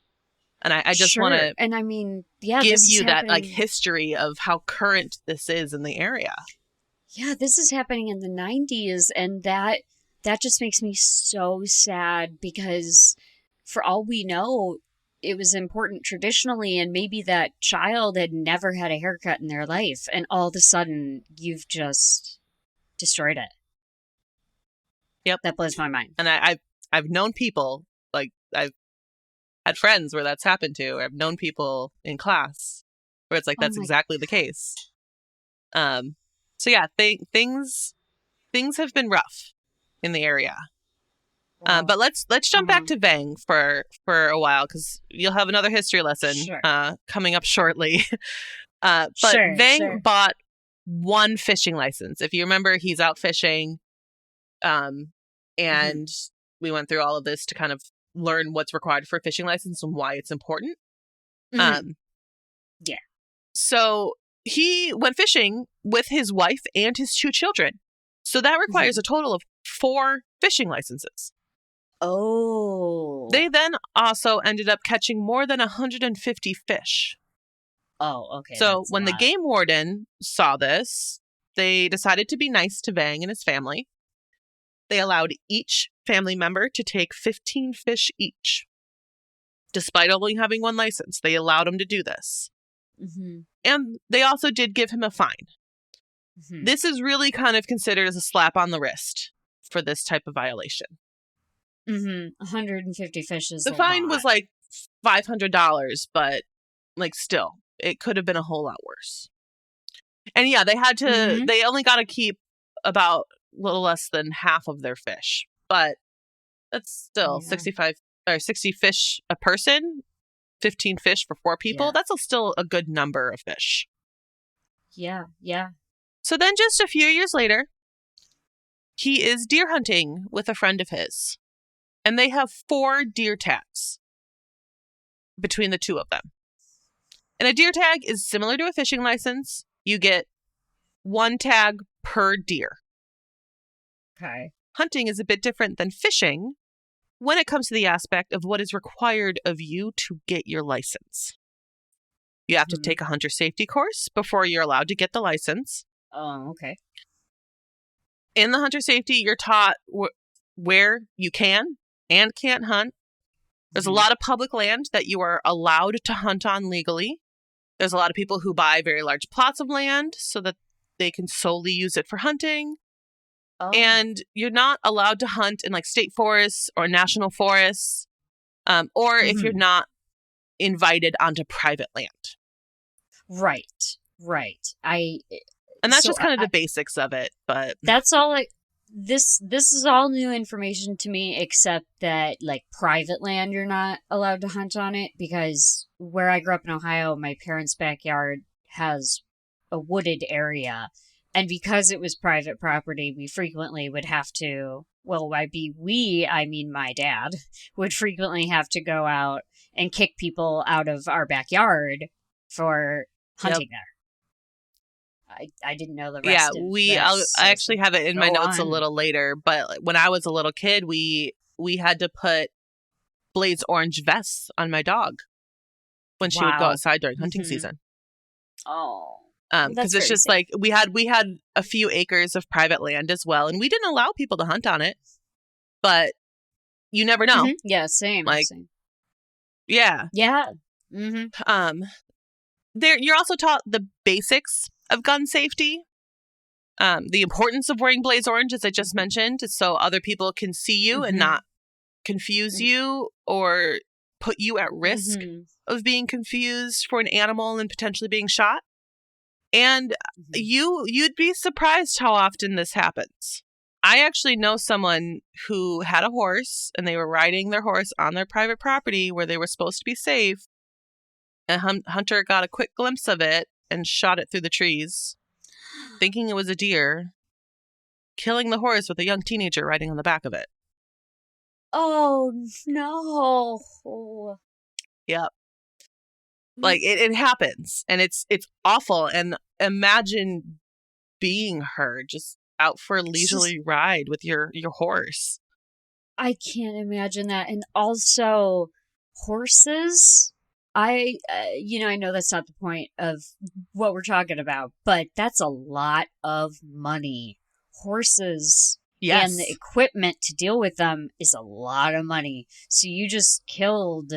And I just want to, and I mean, give you that like history of how current this is in the area. Yeah, this is happening in the 90s, and that just makes me so sad, because for all we know, it was important traditionally, and maybe that child had never had a haircut in their life, and all of a sudden you've just destroyed it. Yep. That blows my mind. And I've known people, like, I've had friends where that's happened to. I've known people in class where it's like, that's exactly the case. So yeah, things have been rough in the area. Wow. But let's jump back to Vang for a while, because you'll have another history lesson coming up shortly. But Vang bought one fishing license. If you remember, he's out fishing. And we went through all of this to kind of learn what's required for a fishing license and why it's important. Yeah. So he went fishing with his wife and his 2 children. So that requires a total of 4 fishing licenses. Oh. They then also ended up catching more than 150 fish. Oh, okay. So when the game warden saw this, they decided to be nice to Vang and his family. They allowed each family member to take 15 fish each. Despite only having one license, they allowed him to do this. Mm-hmm. And they also did give him a fine. Mm-hmm. This is really kind of considered as a slap on the wrist for this type of violation. 150 fish is the fine was like $500, but like still, it could have been a whole lot worse. And yeah, they had to, they only got to keep about a little less than half of their fish, but that's still 60 fish a person, 15 fish for 4 people. That's still a good number of fish. Yeah. So then just a few years later, he is deer hunting with a friend of his. And they have 4 deer tags between the two of them. And a deer tag is similar to a fishing license. You get 1 tag per deer. Okay. Hunting is a bit different than fishing when it comes to the aspect of what is required of you to get your license. You have to take a hunter safety course before you're allowed to get the license. Oh, okay. In the hunter safety, you're taught where you can and can't hunt. There's a lot of public land that you are allowed to hunt on legally. There's a lot of people who buy very large plots of land so that they can solely use it for hunting. Oh. And you're not allowed to hunt in like state forests or national forests, or if you're not invited onto private land. Right. And that's just kind of the basics of it, but that's all. This is all new information to me, except that like private land, you're not allowed to hunt on it, because where I grew up in Ohio, my parents' backyard has a wooded area. And because it was private property, we frequently would have to, well, by we, I mean my dad, would frequently have to go out and kick people out of our backyard for hunting there. I didn't know the rest of this. I actually have it in my notes a little later, but when I was a little kid, we had to put Blaze orange vests on my dog when she would go outside during hunting season. Oh. Because it's just like we had a few acres of private land as well, and we didn't allow people to hunt on it, but you never know. Yeah, same. Yeah. There, you're also taught the basics of gun safety, the importance of wearing Blaze orange, as I just mentioned, so other people can see you and not confuse you or put you at risk of being confused for an animal and potentially being shot. And you'd be surprised how often this happens. I actually know someone who had a horse, and they were riding their horse on their private property where they were supposed to be safe. A hunter got a quick glimpse of it and shot it through the trees, thinking it was a deer, killing the horse with a young teenager riding on the back of it. Oh, no. Yep. Like, it happens, and it's awful. And imagine being her just out for a leisurely ride with your horse. I can't imagine that. And also, horses, I know that's not the point of what we're talking about, but that's a lot of money. Horses and the equipment to deal with them is a lot of money. So you just killed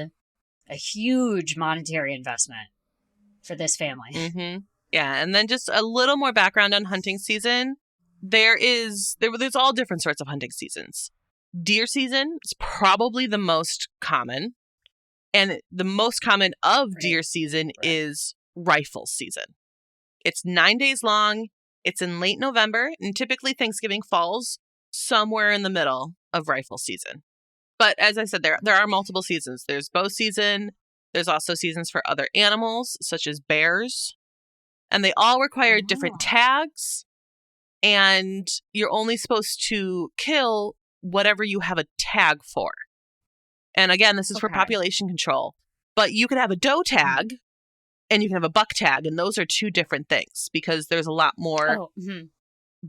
a huge monetary investment for this family. Yeah, and then just a little more background on hunting season. There's all different sorts of hunting seasons. Deer season is probably the most common. And the most common of deer season is rifle season. It's 9 days long. It's in late November, and typically Thanksgiving falls somewhere in the middle of rifle season. But as I said, there are multiple seasons. There's bow season. There's also seasons for other animals, such as bears. And they all require different tags. And you're only supposed to kill whatever you have a tag for. And again, this is for population control. But you can have a doe tag and you can have a buck tag. And those are 2 different things because there's a lot more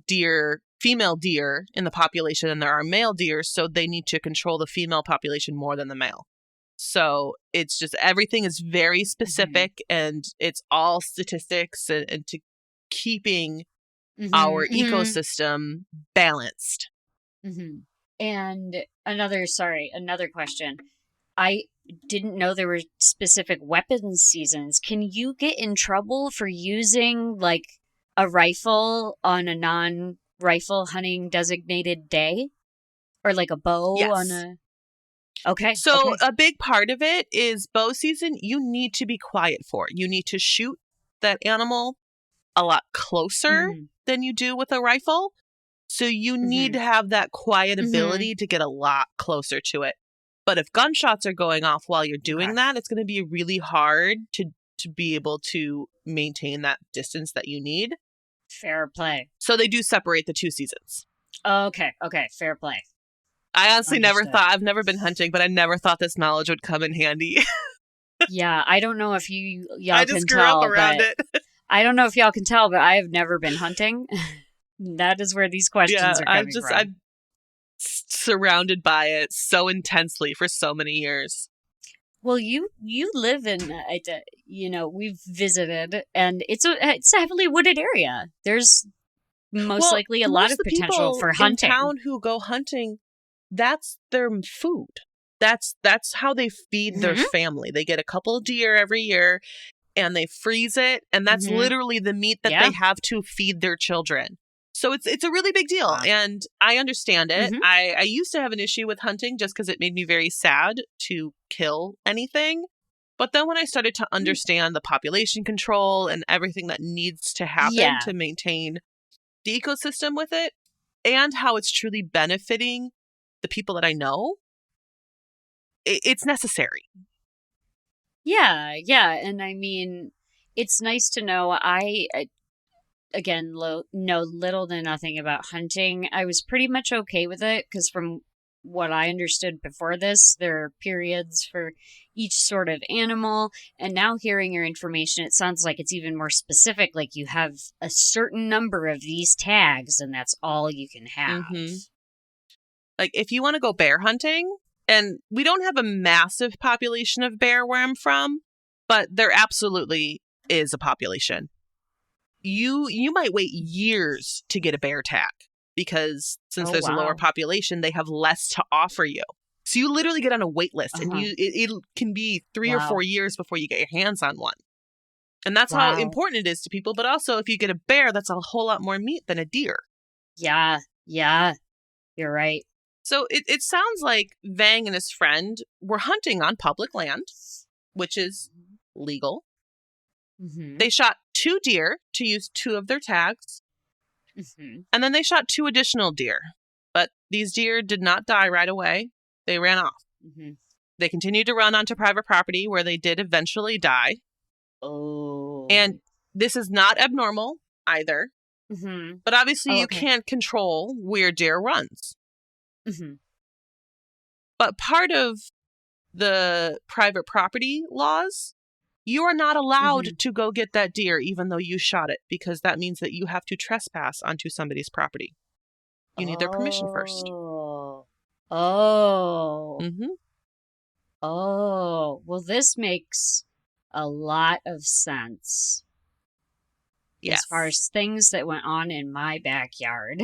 deer female deer in the population than there are male deer, so they need to control the female population more than the male. So it's just everything is very specific, and it's all statistics and to keeping our ecosystem balanced. And another question. I didn't know there were specific weapons seasons. Can you get in trouble for using like a rifle on a non-rifle hunting designated day? Or like a bow on a... Okay. So a big part of it is bow season. You need to be quiet for. You need to shoot that animal a lot closer than you do with a rifle. So you need to have that quiet ability to get a lot closer to it. But if gunshots are going off while you're doing that, it's going to be really hard to be able to maintain that distance that you need. Fair play. So they do separate the two seasons. Okay. Fair play. I honestly I've never been hunting, but I never thought this knowledge would come in handy. Yeah, I don't know if y'all can tell. I just grew up around it. I don't know if y'all can tell, but I have never been hunting. That is where these questions are coming from. I'm surrounded by it so intensely for so many years. Well, you live in, we've visited, and it's a heavily wooded area. There's most likely a lot of potential for hunting. In town who go hunting, that's their food. That's how they feed their family. They get a couple of deer every year, and they freeze it, and that's literally the meat that they have to feed their children. So it's a really big deal, and I understand it. I used to have an issue with hunting just because it made me very sad to kill anything. But then when I started to understand the population control and everything that needs to happen to maintain the ecosystem with it, and how it's truly benefiting the people that I know, it's necessary. Yeah. And I mean, it's nice to know. I again, know little to nothing about hunting. I was pretty much okay with it because from what I understood before this, there are periods for each sort of animal. And now hearing your information, it sounds like it's even more specific. Like you have a certain number of these tags and that's all you can have. Like if you want to go bear hunting, and we don't have a massive population of bear where I'm from, but there absolutely is a population. You might wait years to get a bear tag because since there's a lower population, they have less to offer you. So you literally get on a wait list, and it can be 3 or 4 years before you get your hands on one. And that's how important it is to people. But also, if you get a bear, that's a whole lot more meat than a deer. Yeah, you're right. So it sounds like Vang and his friend were hunting on public land, which is legal. They shot 2 deer to use 2 of their tags. And then they shot 2 additional deer. But these deer did not die right away. They ran off. They continued to run onto private property where they did eventually die. And this is not abnormal either. But obviously you can't control where deer runs. But part of the private property laws, you are not allowed to go get that deer even though you shot it, because that means that you have to trespass onto somebody's property. You need their permission first. Well, this makes a lot of sense. As far as things that went on in my backyard.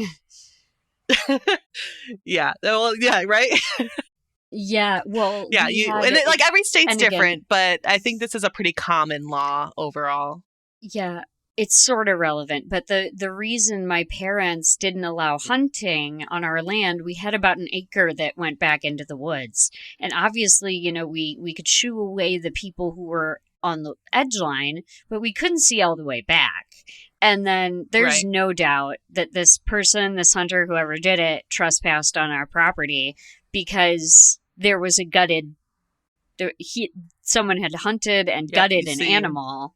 Right? Like every state's different, but I think this is a pretty common law overall. Yeah, it's sort of relevant, but the reason my parents didn't allow hunting on our land, we had about an acre that went back into the woods. And obviously, we could shoo away the people who were on the edge line, but we couldn't see all the way back. And then there's no doubt that this hunter, whoever did it, trespassed on our property because there was a someone had hunted and gutted an animal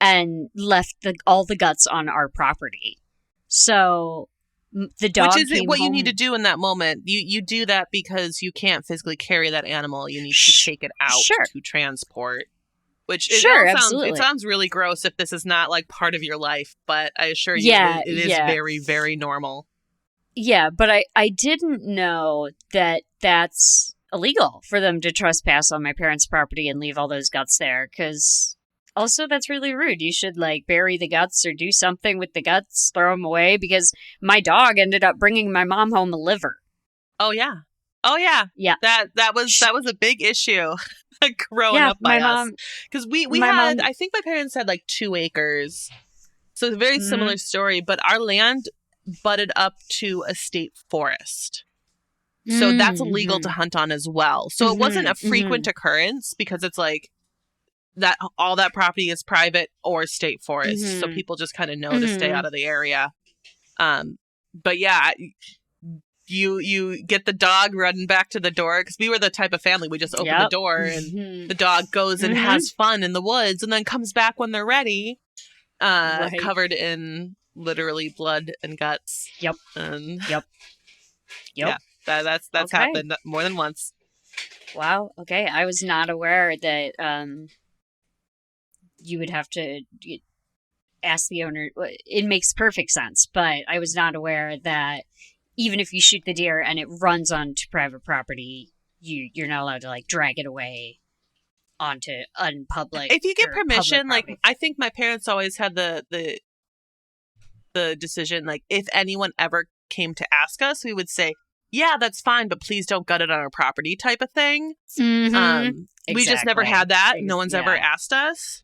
and left all the guts on our property. So the dog Which is what you need to do in that moment. You do that because you can't physically carry that animal. You need to take it out to transport. Which it sounds really gross if this is not like part of your life, but I assure you it is very, very normal. Yeah, but I didn't know that that's illegal for them to trespass on my parents' property and leave all those guts there, because also that's really rude. You should, like, bury the guts or do something with the guts, throw them away, because my dog ended up bringing my mom home a liver. Oh, yeah. Oh, yeah. Yeah. That was a big issue growing up by us. Because we had, I think my parents had like 2 acres. So it's a very similar story, but our land butted up to a state forest. So that's illegal to hunt on as well. So it wasn't a frequent occurrence because it's like that all that property is private or state forest. So people just kind of know to stay out of the area. But yeah, you get the dog running back to the door, because we were the type of family, we just open the door and the dog goes and has fun in the woods and then comes back when they're ready, covered in literally blood and guts. Yep. And yep. Yeah, that's okay. Happened more than once. Wow. Okay, I was not aware that you would have to ask the owner. It makes perfect sense, but I was not aware that even if you shoot the deer and it runs onto private property, you're not allowed to, like, drag it away onto unpublic. If you get permission, like, I think my parents always had the decision, like, if anyone ever came to ask us, we would say, yeah, that's fine, but please don't gut it on our property, type of thing. We just never had that. No one's ever asked us.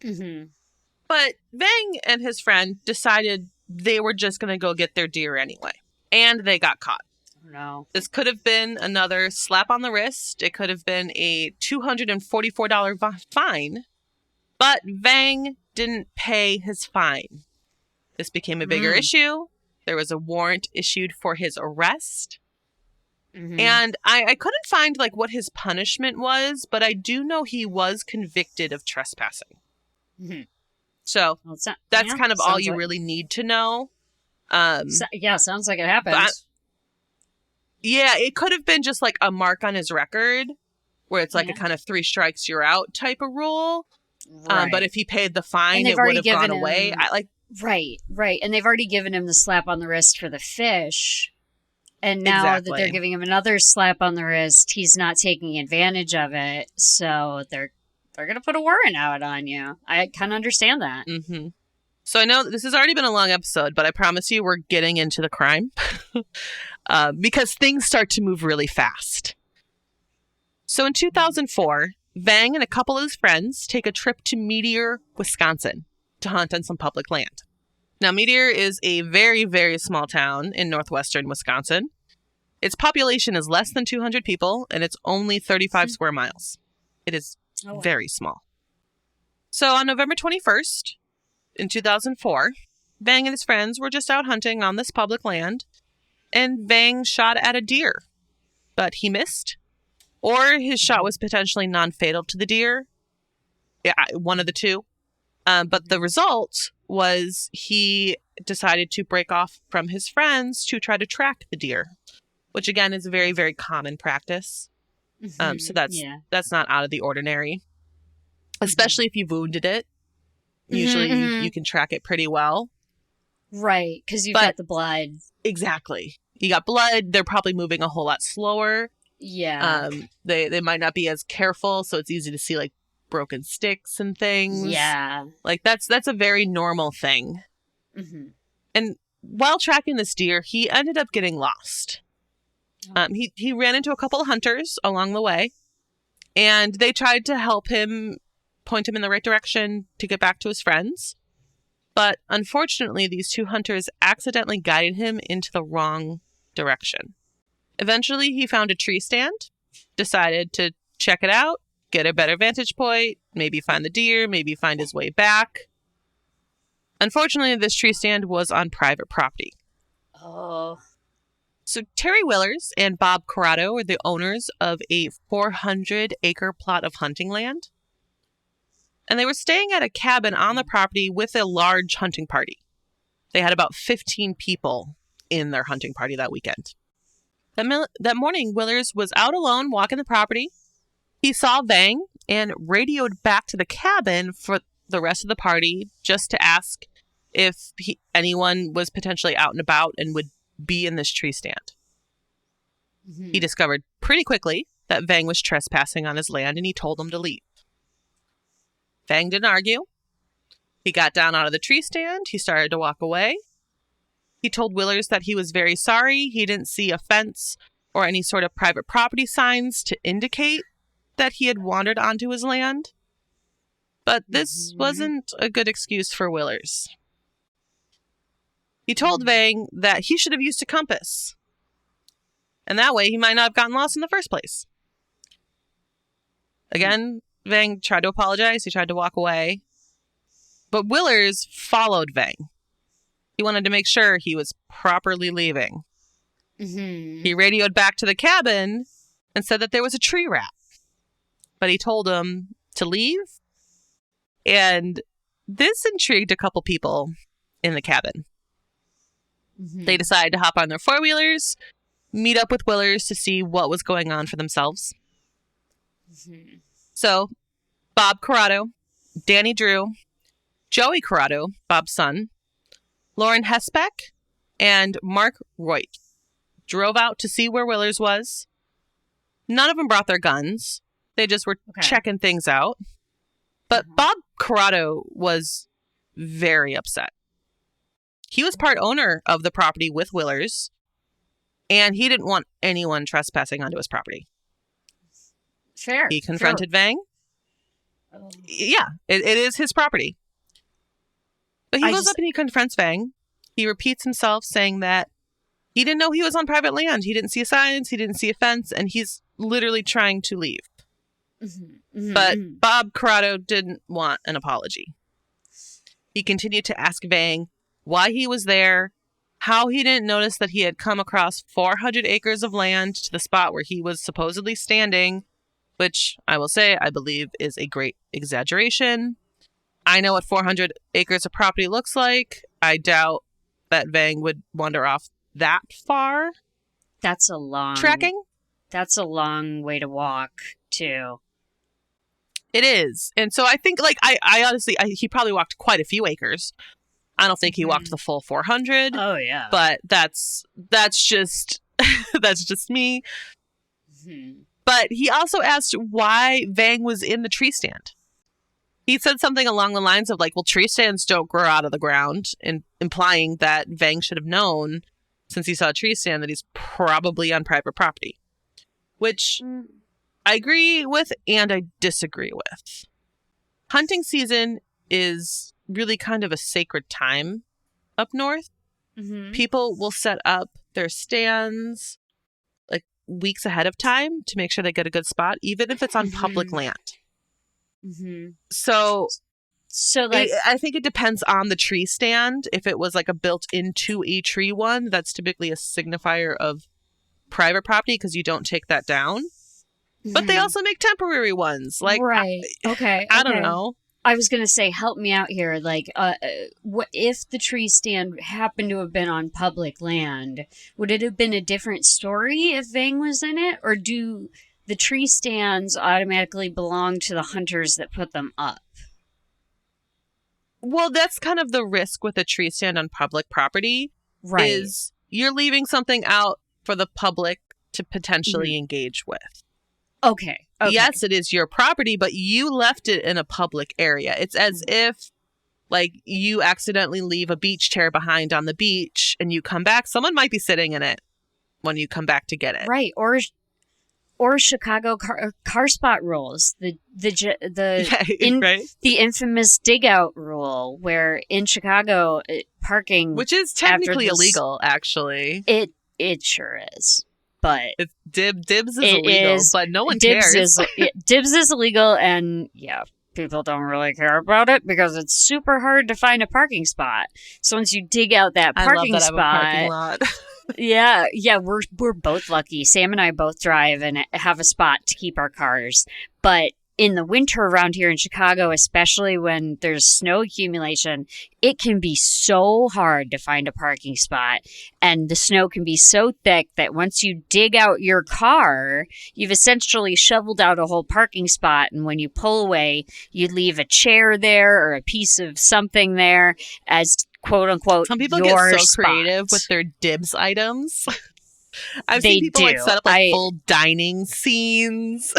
But Vang and his friend decided they were just going to go get their deer anyway. And they got caught. No. This could have been another slap on the wrist. It could have been a $244 fine. But Vang didn't pay his fine. This became a bigger issue. There was a warrant issued for his arrest. And I couldn't find, like, what his punishment was, but I do know he was convicted of trespassing. So that's kind of all you really need to know. Sounds like it happened. Yeah, it could have been just like a mark on his record where it's like a kind of 3 strikes you're out type of rule. Right. But if he paid the fine, it would have gone away. Right. And they've already given him the slap on the wrist for the fish. And now that they're giving him another slap on the wrist, he's not taking advantage of it. So they're going to put a warrant out on you. I kind of understand that. So I know this has already been a long episode, but I promise you we're getting into the crime because things start to move really fast. So in 2004, Vang and a couple of his friends take a trip to Meteor, Wisconsin to hunt on some public land. Now, Meteor is a very, very small town in northwestern Wisconsin. Its population is less than 200 people, and it's only 35 square miles. It is very small. So on November 21st, in 2004, Vang and his friends were just out hunting on this public land, and Vang shot at a deer, but he missed, or his shot was potentially non-fatal to the deer. Yeah, one of the two. But the result was he decided to break off from his friends to try to track the deer, which again is a very, very common practice. So that's not out of the ordinary, especially if you wounded it. Usually you can track it pretty well. Right, because you've got the blood. Exactly. You got blood. They're probably moving a whole lot slower. Yeah. They might not be as careful, so it's easy to see, like, broken sticks and things. Yeah. Like, that's a very normal thing. And while tracking this deer, he ended up getting lost. He ran into a couple of hunters along the way, and they tried to help him, point him in the right direction to get back to his friends. But unfortunately, these 2 hunters accidentally guided him into the wrong direction. Eventually, he found a tree stand, decided to check it out, get a better vantage point, maybe find the deer, maybe find his way back. Unfortunately, this tree stand was on private property. Oh. So Terry Willers and Bob Corrado were the owners of a 400-acre plot of hunting land. And they were staying at a cabin on the property with a large hunting party. They had about 15 people in their hunting party that weekend. That morning, Willers was out alone walking the property. He saw Vang and radioed back to the cabin for the rest of the party just to ask if anyone was potentially out and about and would be in this tree stand. He discovered pretty quickly that Vang was trespassing on his land, and he told him to leave. Vang didn't argue. He got down out of the tree stand. He started to walk away. He told Willers that he was very sorry. He didn't see a fence or any sort of private property signs to indicate that he had wandered onto his land. But this wasn't a good excuse for Willers. He told Vang that he should have used a compass. And that way he might not have gotten lost in the first place. Again, Vang tried to apologize. He tried to walk away. But Willers followed Vang. He wanted to make sure he was properly leaving. He radioed back to the cabin and said that there was a tree rat. But he told him to leave. And this intrigued a couple people in the cabin. They decided to hop on their four-wheelers, meet up with Willers to see what was going on for themselves. So, Bob Corrado, Danny Drew, Joey Corrado, Bob's son, Lauren Hespeck, and Mark Roit drove out to see where Willers was. None of them brought their guns. They just were checking things out. But Bob Corrado was very upset. He was part owner of the property with Willers, and he didn't want anyone trespassing onto his property. Fair. He confronted Vang. Yeah, it is his property. But he goes up and he confronts Vang. He repeats himself, saying that he didn't know he was on private land. He didn't see signs. He didn't see a fence. And he's literally trying to leave. But Bob Corrado didn't want an apology. He continued to ask Vang why he was there, how he didn't notice that he had come across 400 acres of land to the spot where he was supposedly standing, which I will say I believe is a great exaggeration. I know what 400 acres of property looks like. I doubt that Vang would wander off that far. That's a long... Tracking? That's a long way to walk, too. It is. And so I think, like, I honestly, he probably walked quite a few acres. I don't think he walked the full 400. Oh, yeah. But that's just, that's just me. But he also asked why Vang was in the tree stand. He said something along the lines of, like, well, tree stands don't grow out of the ground, and implying that Vang should have known, since he saw a tree stand, that he's probably on private property. Which I agree with and I disagree with. Hunting season is really kind of a sacred time up north. People will set up their stands like weeks ahead of time to make sure they get a good spot, even if it's on public land. So like, I think it depends on the tree stand. If it was like a built into a tree one, that's typically a signifier of private property because you don't take that down. But they also make temporary ones. Like, right. I don't know. I was going to say, help me out here. Like, what if the tree stand happened to have been on public land? Would it have been a different story if Vang was in it? Or do the tree stands automatically belong to the hunters that put them up? Well, that's kind of the risk with a tree stand on public property. Right. Is you're leaving something out for the public to potentially engage with. Okay. Yes, it is your property, but you left it in a public area. It's as if, like, you accidentally leave a beach chair behind on the beach and you come back. Someone might be sitting in it when you come back to get it. Right. Or Chicago car spot rules. The infamous dig out rule, where in Chicago parking, which is technically illegal, actually. It sure is. But it's dibs is illegal, but no one cares. Dibs is illegal, and yeah, people don't really care about it because it's super hard to find a parking spot. So once you dig out that parking spot, I have a parking lot. yeah, we're both lucky. Sam and I both drive and have a spot to keep our cars. But in the winter around here in Chicago, especially when there's snow accumulation, it can be so hard to find a parking spot. And the snow can be so thick that once you dig out your car, you've essentially shoveled out a whole parking spot. And when you pull away, you leave a chair there or a piece of something there as quote unquote, some people your get so spot. creative with their dibs items. I've They seen people like do. set up like full dining scenes,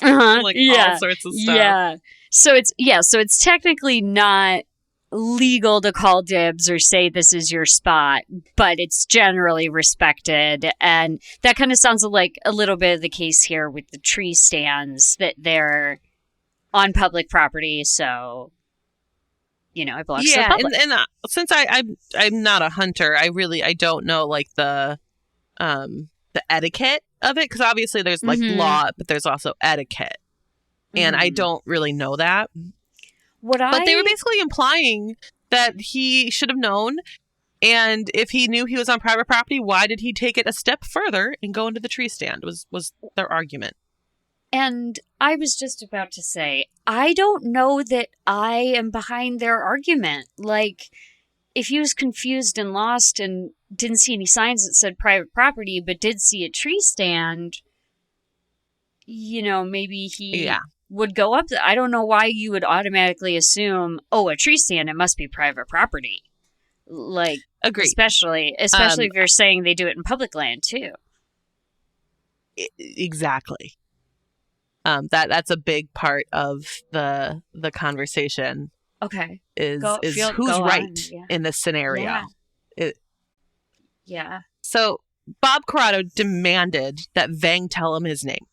like all sorts of stuff. Yeah. So it's technically not legal to call dibs or say this is your spot, but it's generally respected. And that kind of sounds like a little bit of the case here with the tree stands, that they're on public property, so it belongs to the public. And since I'm not a hunter, I don't know like the etiquette of it, because obviously there's like law, but there's also etiquette, and I don't really know that. But they were basically implying that he should have known, and if he knew he was on private property, why did he take it a step further and go into the tree stand? Was their argument. And I was just about to say, I don't know that I am behind their argument. Like, if he was confused and lost and didn't see any signs that said private property, but did see a tree stand, maybe he would go up. I don't know why you would automatically assume, a tree stand, it must be private property. Like, agreed. Especially if you're saying they do it in public land too. Exactly. That's a big part of the conversation. Okay. Is who's right in this scenario? Yeah. So Bob Corrado demanded that Vang tell him his name.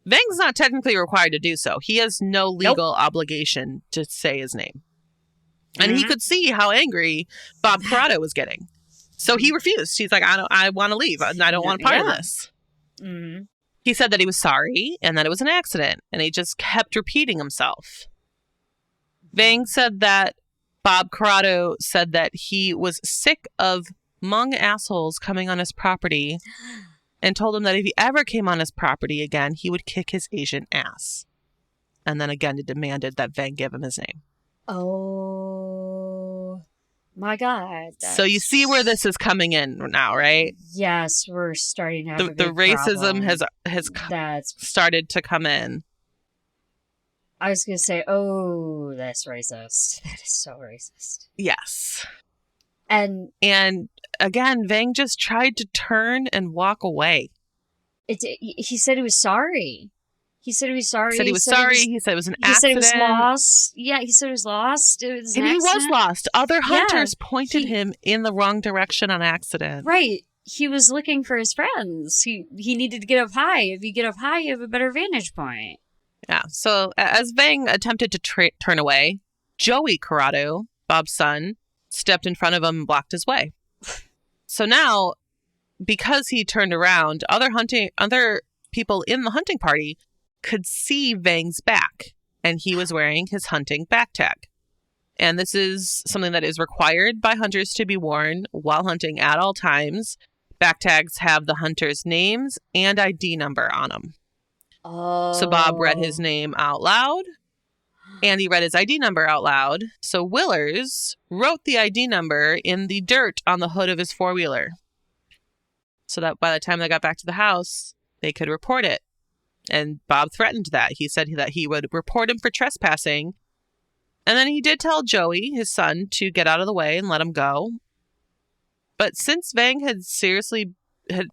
Vang's not technically required to do so. He has no legal obligation to say his name. And he could see how angry Bob Corrado was getting. So he refused. He's like, I want to leave. I don't want a part of this. Mm-hmm. He said that he was sorry and that it was an accident. And he just kept repeating himself. Vang said that Bob Corrado said that he was sick of Hmong assholes coming on his property, and told him that if he ever came on his property again, he would kick his Asian ass. And then again, he demanded that Vang give him his name. Oh, my God. So you see where this is coming in now, right? Yes, we're starting to have a big the racism problem. has started to come in. I was going to say, that's racist. That is so racist. Yes. And again, Vang just tried to turn and walk away. He said he was sorry. He said he was sorry. He said it was an accident. He said he was lost. Yeah, he said he was lost. It was an accident. He was lost. Other hunters pointed him in the wrong direction on accident. Right. He was looking for his friends. He needed to get up high. If you get up high, you have a better vantage point. Yeah. So as Vang attempted to turn away, Joey Corrado, Bob's son, stepped in front of him and blocked his way. So now, because he turned around, other people in the hunting party could see Vang's back, and he was wearing his hunting back tag. And this is something that is required by hunters to be worn while hunting at all times. Back tags have the hunter's names and ID number on them. Oh. So Bob read his name out loud, and he read his ID number out loud. So Willers wrote the ID number in the dirt on the hood of his four-wheeler, so that by the time they got back to the house, they could report it. And Bob threatened that. He said that he would report him for trespassing. And then he did tell Joey, his son, to get out of the way and let him go. But since Vang had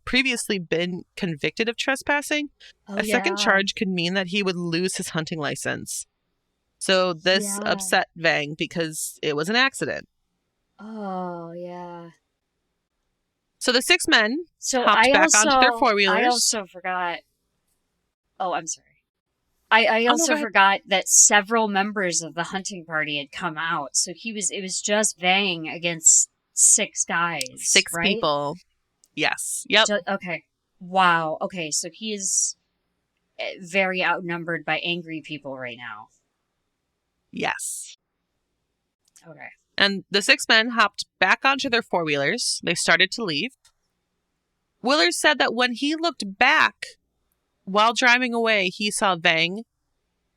previously been convicted of trespassing, a second charge could mean that he would lose his hunting license. So this upset Vang because it was an accident. Oh, yeah. So the six men hopped back onto their four-wheelers. I also forgot. Oh, I'm sorry. I also forgot that several members of the hunting party had come out. So it was just Vang against six guys. Six people. Yes. Yep. Okay. Wow. Okay. So he is very outnumbered by angry people right now. Yes. Okay. And the six men hopped back onto their four-wheelers. They started to leave. Willers said that when he looked back while driving away, he saw Vang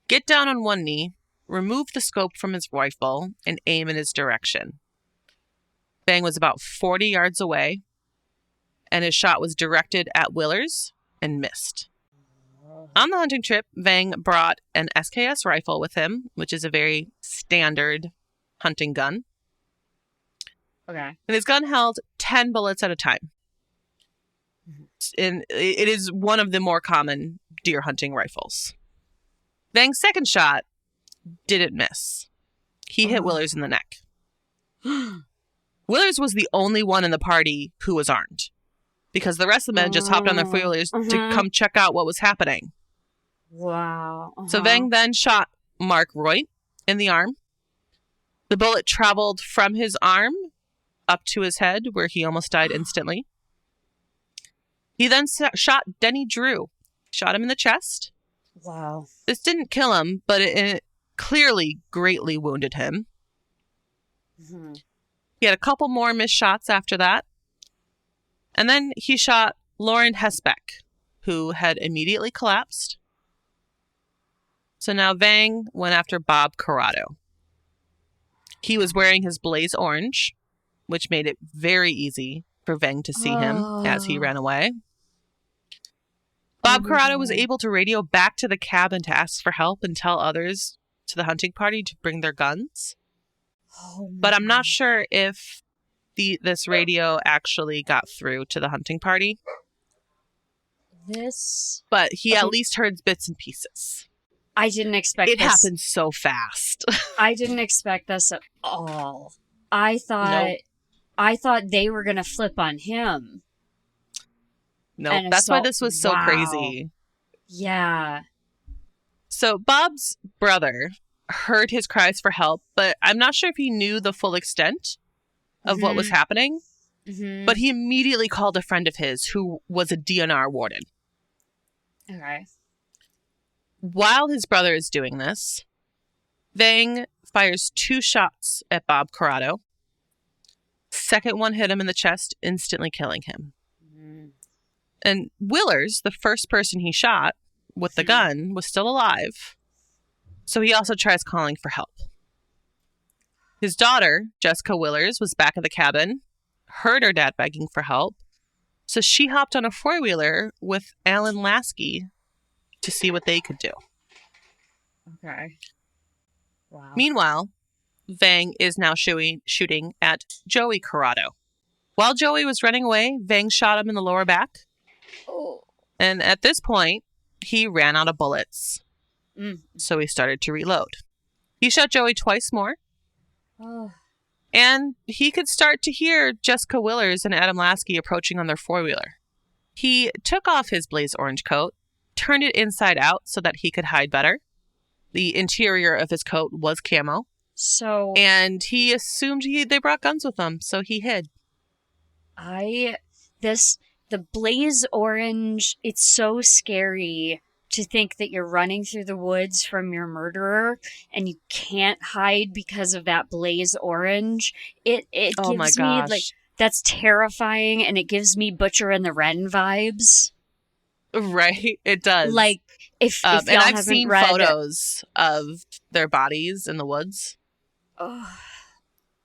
get down on one knee, remove the scope from his rifle, and aim in his direction. Vang was about 40 yards away, and his shot was directed at Willers and missed. On the hunting trip, Vang brought an SKS rifle with him, which is a very standard hunting gun. Okay. And his gun held 10 bullets at a time. And it is one of the more common deer hunting rifles. Vang's second shot didn't miss. He hit Willers in the neck. Willers was the only one in the party who was armed, because the rest of the men just hopped on their four-wheelers to come check out what was happening. Wow. So Vang then shot Mark Roy in the arm. The bullet traveled from his arm up to his head, where he almost died instantly. He then shot Denny Drew. Shot him in the chest. Wow. This didn't kill him, but it clearly greatly wounded him. Mm-hmm. He had a couple more missed shots after that. And then he shot Lauren Hesbeck, who had immediately collapsed. So now Vang went after Bob Corrado. He was wearing his blaze orange, which made it very easy for Vang to see him as he ran away. Bob Corrado was able to radio back to the cabin to ask for help and tell others to the hunting party to bring their guns. But I'm not sure if this radio actually got through to the hunting party. But he at least heard bits and pieces. I didn't expect it this. It happened so fast. I didn't expect this at all. I thought they were going to flip on him. No, that's why this was so crazy. Yeah. So Bob's brother heard his cries for help, but I'm not sure if he knew the full extent of what was happening. Mm-hmm. But he immediately called a friend of his who was a DNR warden. Okay. While his brother is doing this, Vang fires 2 shots at Bob Corrado. Second one hit him in the chest, instantly killing him. And Willers, the first person he shot with the gun, was still alive. So he also tries calling for help. His daughter, Jessica Willers, was back at the cabin, heard her dad begging for help. So she hopped on a 4-wheeler with Alan Lasky to see what they could do. Okay. Wow. Meanwhile, Vang is now shooting at Joey Corrado. While Joey was running away, Vang shot him in the lower back. Oh. And at this point, he ran out of bullets. So he started to reload. He shot Joey twice more. Oh. And he could start to hear Jessica Willers and Adam Lasky approaching on their 4-wheeler. He took off his blaze orange coat, turned it inside out so that he could hide better. The interior of his coat was camo. And he assumed they brought guns with them, so he hid. The blaze orange, it's so scary to think that you're running through the woods from your murderer and you can't hide because of that blaze orange. It gives me, like, that's terrifying, and it gives me Butcher and the Wren vibes. Right, it does. Like, if y'all and I've haven't seen read photos of their bodies in the woods.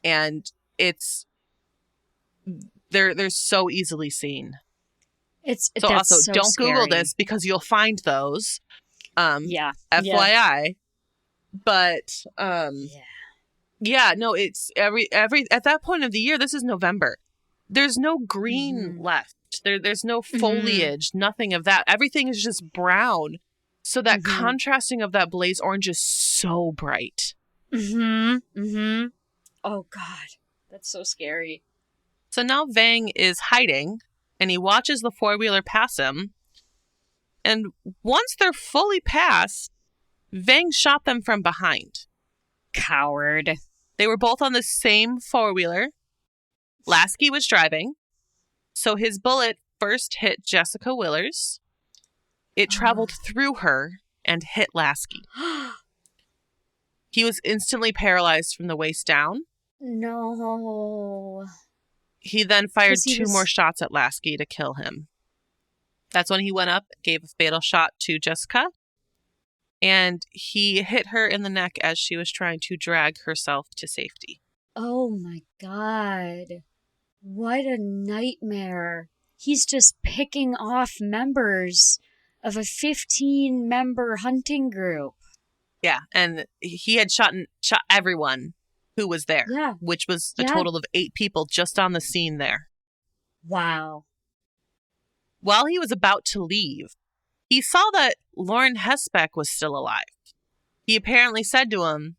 And they're so easily seen. So also, so don't scary. Google this because you'll find those. Yeah. FYI. But no, it's every at that point of the year. This is November. There's no green left. There's no foliage. Nothing of that. Everything is just brown. So that contrasting of that blaze orange is so bright. Oh God, that's so scary. So now Vang is hiding. And he watches the 4-wheeler pass him. And once they're fully past, Vang shot them from behind. Coward. They were both on the same 4-wheeler. Lasky was driving. So his bullet first hit Jessica Willers. It traveled through her and hit Lasky. He was instantly paralyzed from the waist down. No. He then fired 2 more shots at Lasky to kill him. That's when he went up, gave a fatal shot to Jessica, and he hit her in the neck as she was trying to drag herself to safety. Oh my God. What a nightmare. He's just picking off members of a 15-member hunting group. Yeah, and he had shot everyone who was there. Yeah. Which was a total of 8 people just on the scene there. Wow. While he was about to leave, he saw that Lauren Hespeck was still alive. He apparently said to him,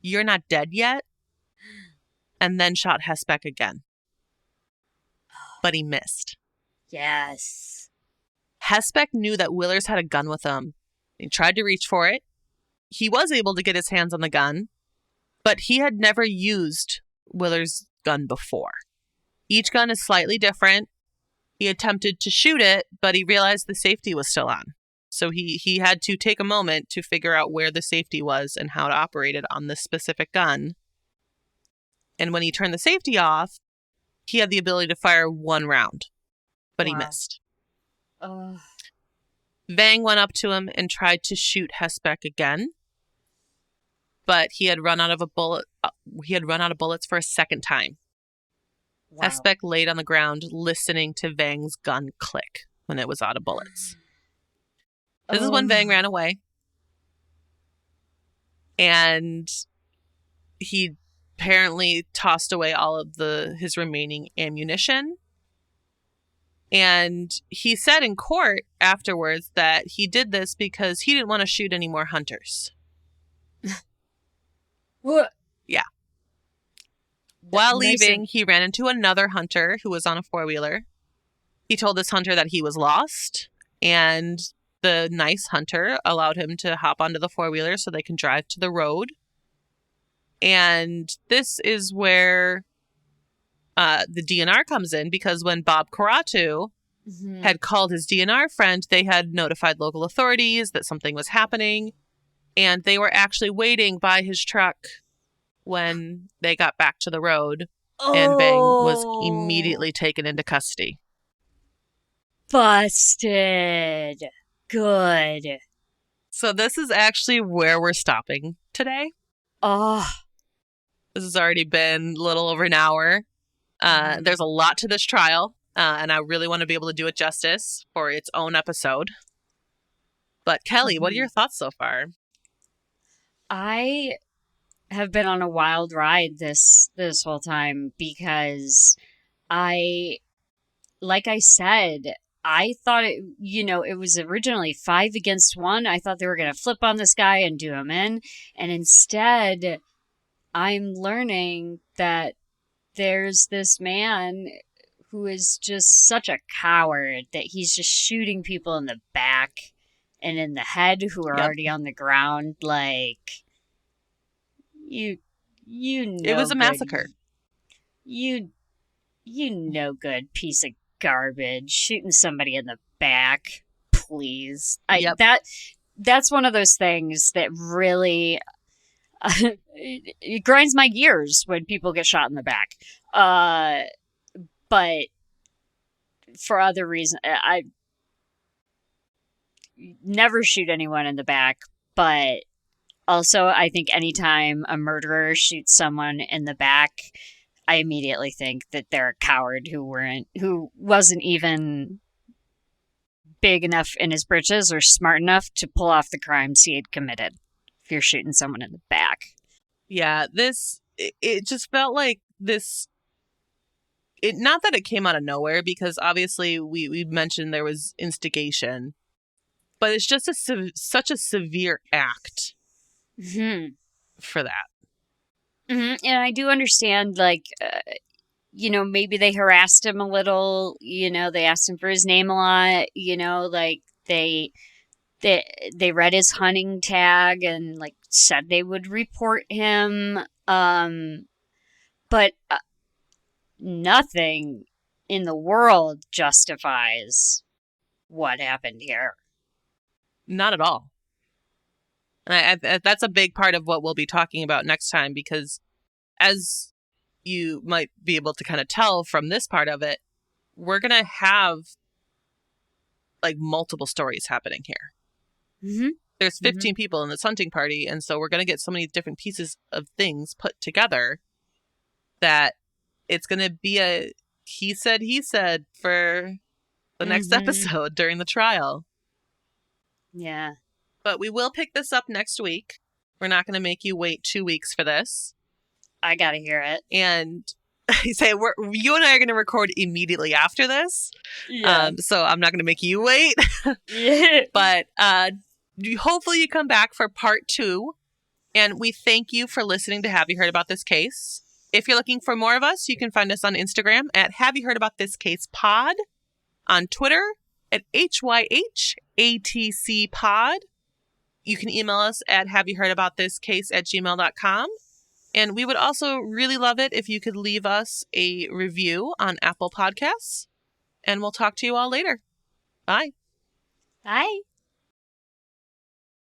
"You're not dead yet," and then shot Hespeck again. But he missed. Yes. Hespeck knew that Willers had a gun with him. He tried to reach for it. He was able to get his hands on the gun, but he had never used Willers' gun before. Each gun is slightly different. He attempted to shoot it, but he realized the safety was still on. So he had to take a moment to figure out where the safety was and how to operate it on this specific gun. And when he turned the safety off, he had the ability to fire 1 round, but he missed. Vang went up to him and tried to shoot Hespeck again, but he had run out of bullets for a second time. Wow. Hespeck laid on the ground listening to Vang's gun click when it was out of bullets. This is when Vang ran away. And he apparently tossed away all of his remaining ammunition. And he said in court afterwards that he did this because he didn't want to shoot any more hunters. What? Yeah. While leaving, he ran into another hunter who was on a 4-wheeler. He told this hunter that he was lost, and the nice hunter allowed him to hop onto the 4-wheeler so they can drive to the road. And this is where the DNR comes in, because when Bob Karatu had called his DNR friend, they had notified local authorities that something was happening, and they were actually waiting by his truck when they got back to the road, and Vang was immediately taken into custody. Busted. Good. So this is actually where we're stopping today. This has already been a little over an hour. There's a lot to this trial, and I really want to be able to do it justice for its own episode. But Kelly, what are your thoughts so far? I have been on a wild ride this whole time because like I said, I thought it was originally 5 against 1. I thought they were going to flip on this guy and do him in. And instead, I'm learning that there's this man who is just such a coward that he's just shooting people in the back and in the head who are already on the ground. Like, you know, it was a massacre. You good piece of garbage shooting somebody in the back, please. That's one of those things that really it grinds my gears when people get shot in the back. But for other reasons, I never shoot anyone in the back. But also, I think anytime a murderer shoots someone in the back, I immediately think that they're a coward who wasn't even big enough in his britches or smart enough to pull off the crimes he had committed. If you're shooting someone in the back. Yeah, it just felt like this. Not that it came out of nowhere, because obviously we mentioned there was instigation, but it's just such a severe act for that. And I do understand, like, maybe they harassed him a little, they asked him for his name a lot, like they read his hunting tag and, like, said they would report him. But nothing in the world justifies what happened here. Not at all. And that's a big part of what we'll be talking about next time, because as you might be able to kind of tell from this part of it, we're going to have, like, multiple stories happening here. There's 15 people in this hunting party, and so we're going to get so many different pieces of things put together that it's going to be a he said for the next episode during the trial. Yeah. But we will pick this up next week. We're not going to make you wait 2 weeks for this. I gotta hear it. And you say you and I are going to record immediately after this. Yeah. So I'm not going to make you wait. Yeah. But hopefully you come back for part 2. And we thank you for listening to Have You Heard About This Case? If you're looking for more of us, you can find us on Instagram at Have You Heard About This Case Pod, on Twitter at HYHATC Pod. You can email us at haveyouheardaboutthiscase@gmail.com. And we would also really love it if you could leave us a review on Apple Podcasts. And we'll talk to you all later. Bye. Bye.